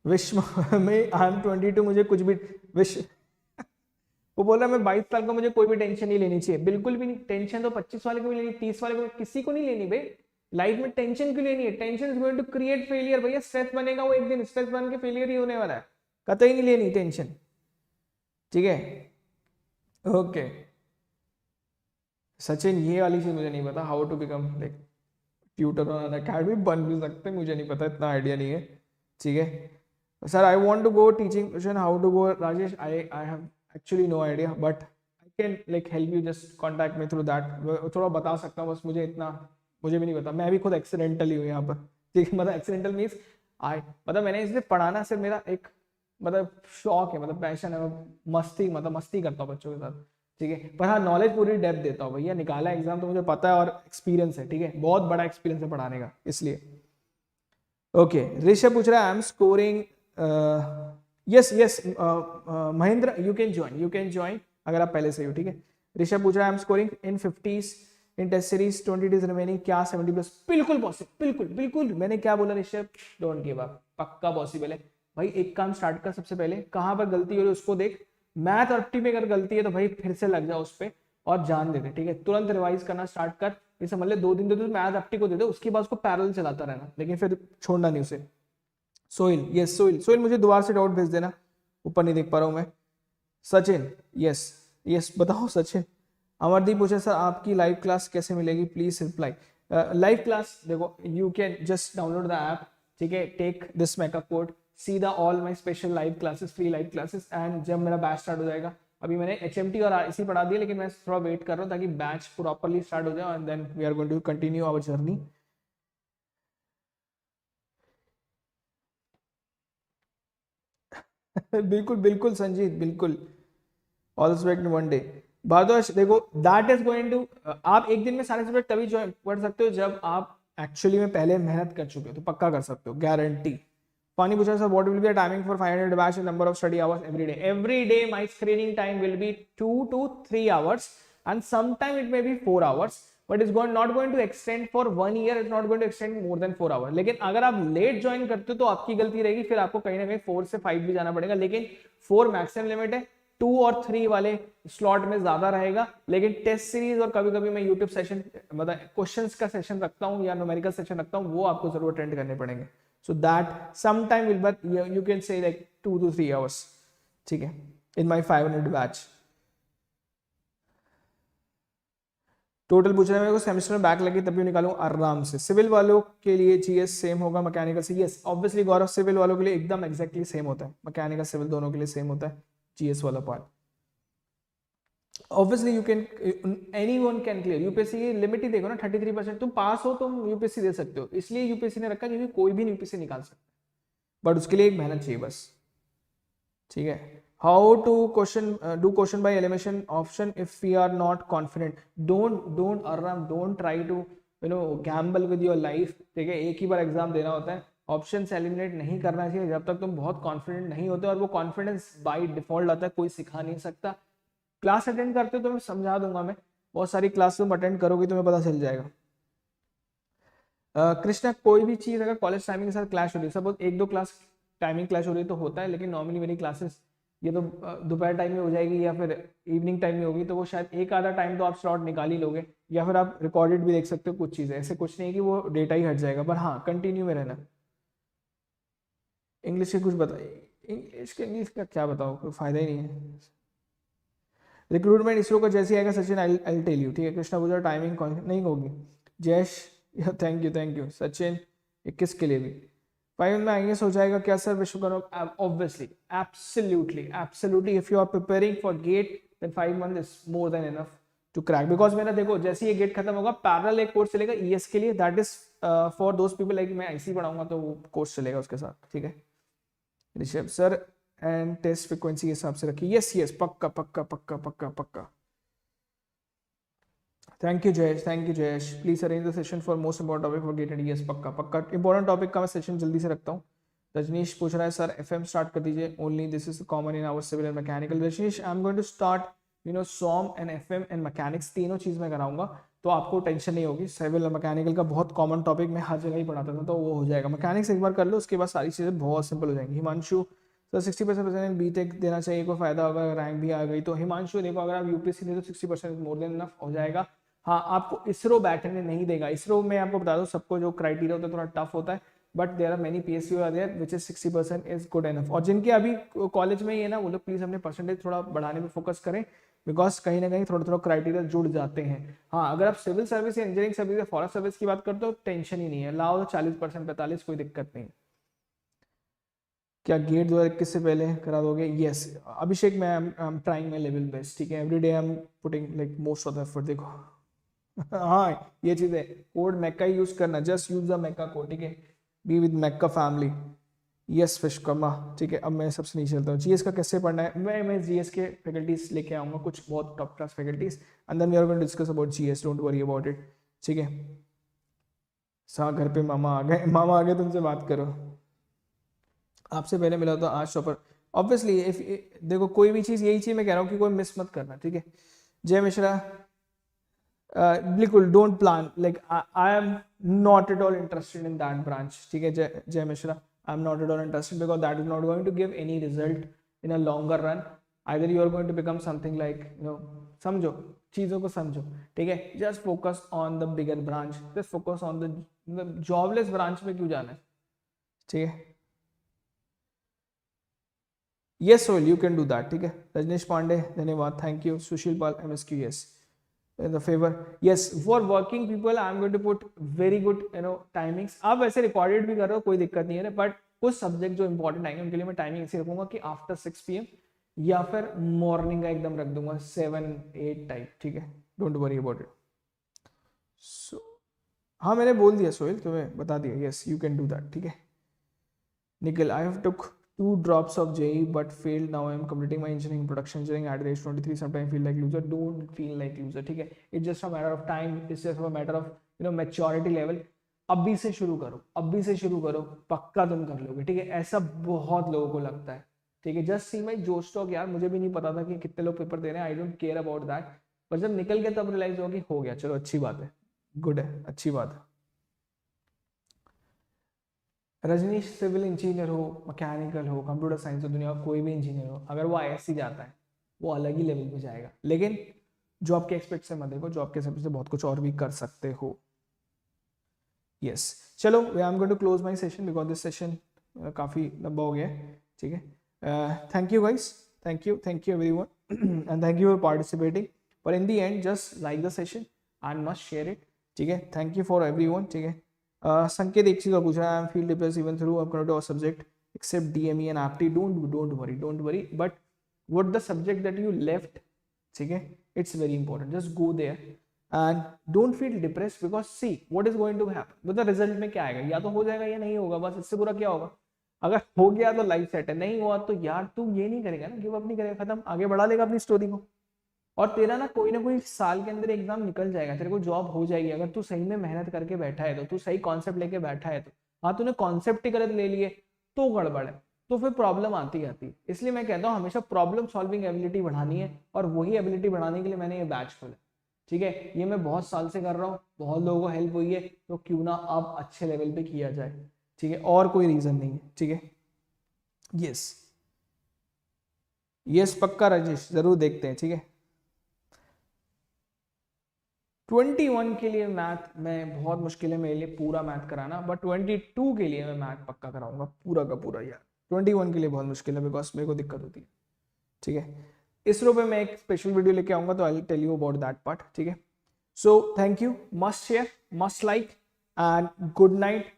विश्व में आई एम 22, मुझे कुछ भी विश्व वो बोल रहा है मैं 22 साल का, मुझे कोई भी टेंशन नहीं लेनी चाहिए। बिल्कुल भी नहीं। टेंशन तो 25 वाले को भी लेनी, 30 वाले को, किसी को नहीं लेनी भाई। लाइफ में टेंशन क्यों लेनी है? Tension is going to create failure भैया। स्ट्रेस बनेगा वो एक दिन, स्ट्रेस बन के फेलियर ही होने वाला है। कतई नहीं लेनी टेंशन। ठीक है? ओके सचिन, ये वाली चीज मुझे नहीं पता, how to become like tutor on academy. बन भी सकते, मुझे नहीं पता, इतना आइडिया नहीं है। ठीक है sir, I want to go teaching profession, how to go? Rajesh, I have actually no idea, but I can like help you, just contact me through that. थोड़ा बता सकता हूँ, बस मुझे इतना, मुझे भी नहीं पता। मैं भी खुद एक्सीडेंटली हूँ यहाँ पर। ठीक है? मतलब एक्सीडेंटल मीन्स मतलब मैंने इसलिए पढ़ाना सिर्फ मेरा एक मतलब शौक है, मतलब पैशन है। मस्ती, मतलब मस्ती करता हूँ बच्चों के साथ। ठीक है? पर हाँ, नॉलेज पूरी डेप्थ देता हूँ भैया। निकाला एग्जाम तो मुझे पता है, और एक्सपीरियंस है। ठीक है? बहुत बड़ा एक्सपीरियंस है पढ़ाने का, इसलिए। ओके, ऋषभ पूछ रहा है I am scoring, yes yes Mahendra, you can join अगर आप पहले से हो, ठीक है। ऋषभ पूछ रहा है I am scoring in 50s in test series 20 days remaining, क्या 70+? बिल्कुल पॉसिबल, बिल्कुल बिल्कुल। मैंने क्या बोला ऋषभ, डोंट गिव अप, पक्का पॉसिबल है भाई। एक काम स्टार्ट कर, सबसे पहले कहां पर गलती हो रही है उसको देख, मैथ और टी में अगर गलती है तो भाई फिर से लग जाओ उस पर और जान दे दे, ठीक है। तुरंत रिवाइज करना स्टार्ट कर, ये समझ ले 2 दिन दे दो मैथ अपटी को दे दो, उसके बाद उसको पैरेलल चलाता रहना, लेकिन फिर छोड़ना नहीं उसे। सोहिल, यस सोहिल मुझे दोबारा से डाउट भेज देना, ऊपर नहीं देख पा रहा हूँ मैं। सचिन, यस यस बताओ सचिन। अमरदीप पूछे सर आपकी लाइव क्लास कैसे मिलेगी, प्लीज रिप्लाई। लाइव क्लास देखो, you can just download the app, ठीक है, take this Mecca code, see the all my special live classes, free live classes, and जब मेरा बैच स्टार्ट हो जाएगा, अभी मैंने HMT और RC पढ़ा दिया, लेकिन मैं थोड़ा वेट कर रहा हूँ ताकि बैच प्रॉपरली स्टार्ट हो जाए, and then we are going to continue our journey. बिल्कुल बिल्कुल संजीत, बिल्कुल, all subject in one day. Bhardwaj देखो, दैट इज गोइंग टू, आप एक दिन में सारे सब्जेक्ट तभी ज्वाइन पढ़ सकते हो जब आप एक्चुअली में पहले मेहनत कर चुके हो, तो पक्का कर सकते हो, गारंटी। पानी पूछा sir what will be the timing for 500 batch and number of study hours every day my screening time will be 2 to 3 hours and sometime it may be 4 hours, but it's not going to extend for 1 year, it's not going to extend more than 4 hours। लेकिन अगर आप late join करते हो तो आपकी गलती रहेगी, फिर आपको कहीं ना कहीं 4 से 5 भी जाना पड़ेगा, लेकिन 4 मैक्सिमम लिमिट है, 2 और 3 वाले स्लॉट में ज्यादा रहेगा। लेकिन टेस्ट सीरीज और कभी कभी मैं यूट्यूब सेशन, मतलब क्वेश्चंस का सेशन रखता हूँ या न्यूमेरिकल सेशन रखता हूँ, वो आपको जरूर अटेंड करने पड़ेंगे। So that sometime will, but you can say like 2 to 3 hours, ठीक है, इन माय 500 बैच। टोटल पूछ रहे हैं मेरे को, सेमेस्टर में बैक लगी तब भी निकालूं आराम से। सिविल वालों के लिए जीएस सेम होगा मैकेनिकल से? यस ऑब्वियसली गौरव, सिविल वालों के लिए एकदम एग्जैक्टली सेम होता है, मैकेनिकल सिविल दोनों के लिए सेम होता है जीएस वाला part. Obviously you can, anyone can clear UPSC की लिमिट ही देखो ना, 33%, तुम पास हो तुम यूपीएससी दे सकते हो, इसलिए यूपीएससी ने रखा क्योंकि कोई भी यूपीएससी निकाल सकता है, बट उसके लिए एक मेहनत चाहिए बस, ठीक है। How to question do question by elimination option if we are not confident? Don't आराम, don't try to gamble with your life, ठीक है। एक ही बार एग्जाम देना होता है, ऑप्शन से एलिमिनेट नहीं करना चाहिए जब तक तुम बहुत कॉन्फिडेंट नहीं होते, और वो कॉन्फिडेंस बाय डिफॉल्ट आता है, कोई सिखा नहीं सकता। क्लास अटेंड करते हो तो मैं समझा दूंगा, मैं बहुत सारी क्लास तुम अटेंड करोगे तुम्हें पता चल जाएगा। कृष्णा, कोई भी चीज अगर कॉलेज टाइमिंग के साथ क्लैश हो रही है, सपोज 1-2 क्लास टाइमिंग क्लैश हो रही है तो होता है, लेकिन नॉर्मली मेरी क्लासेस ये तो दोपहर टाइम में हो जाएगी या फिर इवनिंग टाइम में होगी, तो वो शायद एक आधा टाइम तो आप स्लॉट निकाल ही लोगे, या फिर आप रिकॉर्डेड भी देख सकते हो कुछ चीजें, ऐसे कुछ नहीं है कि वो डेटा ही हट जाएगा, पर हाँ कंटिन्यू में रहना। इंग्लिश के कुछ बताइए, इंग्लिश का क्या बताओ, कोई फायदा ही नहीं है। रिक्रूटमेंट इसरो का जैसे आएगा सचिन, आई टेल यू, ठीक है। कृष्णा पूजा टाइमिंग कौन नहीं होगी? जयेश, थैंक यू सचिन, 21 के लिए भी 5 में आईएएस हो जाएगा क्या sir Vishwakarma? Obviously, absolutely if you are preparing for GATE then 5 month is more than enough to crack, because मेरा देखो जैसे ये गेट खत्म होगा पैरेलल एक कोर्स चलेगा ईएस के लिए, that is for those people like मैं आईसी पढ़ाऊंगा तो वो कोर्स चलेगा उसके साथ, ठीक है। Rishabh sir and test frequency के हिसाब से रखिए, यस पक्का पक्का पक्का पक्का पक्का। Thank you Jayesh, please arrange the session for most important topic for GATE and yes पक्का पक्का, इंपॉर्टेंट टॉपिक का मैं सेशन जल्दी से रखता हूँ। रजनीश पूछ रहा है सर एफएम स्टार्ट कर दीजिए, only this is common in our civil and mechanical. Rajneesh I am going to start SOM and FM and mechanics, तीनों चीज में कराऊंगा, तो आपको टेंशन नहीं होगी। सिविल और मैकेनिकल का बहुत कॉमन टॉपिक मैं हर जगह ही पढ़ाता था, तो वो हो जाएगा। मैकेनिक्स एक बार कर लो, उसके बाद सारी चीजें बहुत सिंपल हो जाएंगी। हिमांशु सर 60% बीटेक देना चाहिए, कोई फायदा होगा रैंक भी आ गई तो? हिमांशु देखो, अगर आप यूपीएससी दे तो 60% मोर देन इनफ हो जाएगा। हाँ, आपको इसरो बैठने नहीं देगा, इसरो में आपको बता दो सबको जो क्राइटेरिया होता है थोड़ा टफ होता है, but there are many PSU are there which is 60% is good enough. और जिनके अभी कॉलेज में ही है ना, वो लोग प्लीज अपने परसेंटेज थोड़ा बढ़ाने पे फोकस करें, बिकॉज कहीं ना कहीं थोड़ा थोड़ा क्राइटेरिया जुड़ जाते हैं। हाँ, अगर आप सिविल सर्विस या इंजीनियरिंग सर्विस या फॉरेस्ट सर्विस की बात करते हो तो टेंशन ही नहीं है, लाओ 40% 45, कोई दिक्कत नहीं। क्या गेट 2021 से पहले करा दोगे? यस अभिषेक, मैं I am trying my level best, ठीक है। Every day I am putting like most of the effort. देखो हाँ ये चीज है, कोड मैका ही यूज करना, just use the Maika code, ठीक है। Be with Maika family, yes Vishwakarma, ठीक है। अब मैं सबसे नीचे चलता हूँ, जीएस का कैसे पढ़ना है? मैं जीएस के फैकल्टीज लेके आऊंगा, कुछ बहुत top class faculties, and then we are going to discuss about GS, don't worry about it, ठीक है। सा घर पे मामा आ गए तुमसे बात करो। आपसे पहले मिला तो आज शॉपर, ऑब्वियसली इफ देखो कोई भी चीज़, यही चीज़ मैं कह रहा हूँ कि कोई मिस मत करना, ठीक है। जय मिश्रा, बिल्कुल don't plan, like I am not at all interested in that branch, ठीक है। Jay Mishra, I am not at all interested because that is not going to give any result in a longer run. Either you are going to become something like समझो, चीज़ों को समझो, ठीक है। Just focus on the bigger branch, just focus on the jobless branch में क्यों जाना है, ठीक है। Yes, Soil, you can do that. ठीक है। रजनीश पांडे, धन्यवाद, thank you. Sushil Pal, MSQ, yes. The favor, yes. For working people, I'm going to put very good, timings. आप वैसे रिकॉर्डेड भी कर रहे हो, कोई दिक्कत नहीं है, बट कुछ सब्जेक्ट जो इंपॉर्टेंट आएंगे उनके लिए मैं टाइमिंग ऐसे रखूंगा कि आफ्टर 6 PM या फिर मॉर्निंग का एकदम रख दूंगा 7-8 टाइप, ठीक है। Don't worry about it. So हाँ, मैंने बोल दिया सोहेल, तुम्हें बता दिया। Yes, you can do that, ठीक है। Nikhil, I have took 2 drops of JEE but failed. Now I am completing my engineering, production engineering at the age 23. Sometimes I feel like loser. Don't feel like loser, ठीक है। It's just a matter of time. It's just a matter of maturity level. अभी से शुरू करो, अभी से शुरू करो, पक्का तुम कर लोगे, ठीक है। ऐसा बहुत लोगों को लगता है, ठीक है। जस्ट सी माई जोश टॉक, यार मुझे भी नहीं पता था कि कितने लोग पेपर दे रहे हैं, I don't care about that, पर जब निकल के तब रियलाइज हुआ कि हो गया, चलो अच्छी बात है, गुड है, अच्छी बात है। रजनीश, सिविल इंजीनियर हो, मैकेनिकल हो, कंप्यूटर साइंस हो, दुनिया का कोई भी इंजीनियर हो, अगर वो ISC जाता है वो अलग ही लेवल पे जाएगा। लेकिन जॉब के एक्सपेक्ट से मत देखो, जॉब के एक्सपेक्ट से बहुत कुछ और भी कर सकते हो। यस, चलो I am going to close my session because this session काफ़ी लंबा हो गया है, ठीक है। Thank you guys, thank you everyone and thank you for participating. पर in the end just like the session and must share it, ठीक है। थैंक यू फॉर एवरीवन, ठीक है। संकेत एक चीज का पूछ रहा है, I am feel depress even through I can do subject except DME and एप्टी। Don't worry but what the subject that you left, ठीक है, it's very important. Just go there and don't feel depress because see what is going to happen. मतलब result में क्या आएगा, या तो हो जाएगा या नहीं होगा, बस इससे बुरा क्या होगा। अगर हो गया तो लाइफ सेट है, नहीं हुआ तो यार तू ये नहीं करेगा ना, गिव अप नहीं करेगा, खत्म, आगे बढ़ा लेगा अपनी स्टोरी को। और तेरा ना कोई साल के अंदर एग्जाम निकल जाएगा, तेरे को जॉब हो जाएगी, अगर तू सही में मेहनत करके बैठा है तो, तू सही कॉन्सेप्ट लेके बैठा है तो। हाँ, तूने कॉन्सेप्ट ही गलत ले लिए तो गड़बड़ है, तो फिर प्रॉब्लम आती है। इसलिए मैं कहता हूँ हमेशा प्रॉब्लम सॉल्विंग एबिलिटी बढ़ानी है, और वही एबिलिटी बढ़ाने के लिए मैंने ये बैच खोला, ठीक है। ये मैं बहुत साल से कर रहा हूँ, बहुत लोगों को हेल्प हुई है, तो क्यों ना अब अच्छे लेवल पे किया जाए, ठीक है। और कोई रीजन नहीं है, ठीक है। यस पक्का राजेश, जरूर देखते हैं, ठीक है। 21 के लिए मैथ में बहुत मुश्किल है मेरे लिए पूरा मैथ कराना, बट 22 के लिए मैं मैथ पक्का कराऊंगा पूरा का पूरा यार। 21 के लिए बहुत मुश्किल है बिकॉज मेरे को दिक्कत होती है, ठीक है। इसरो पे मैं एक स्पेशल वीडियो लेके आऊंगा, तो I will tell you about that part, ठीक है। So thank you, must share, must like and good night.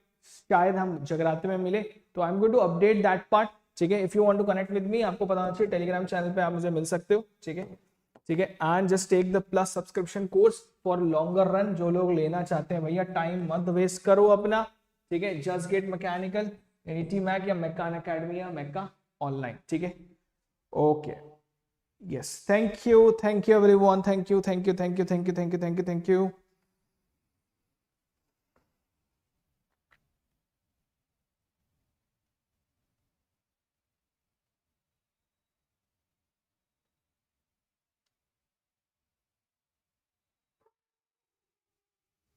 शायद हम जगराते में मिले, तो I am going to update that part, ठीक है। If you want to connect with me, आपको पता होना चाहिए टेलीग्राम चैनल पे आप मुझे मिल सकते हो, ठीक है, ठीक है। And just take the plus subscription course for longer run. जो लोग लेना चाहते हैं भैया, टाइम मत वेस्ट करो अपना, ठीक है। Just GATE mechanical at mech या मैकान अकेडमी या मैका ऑनलाइन, ठीक है। Okay, yes, thank you everyone, thank you.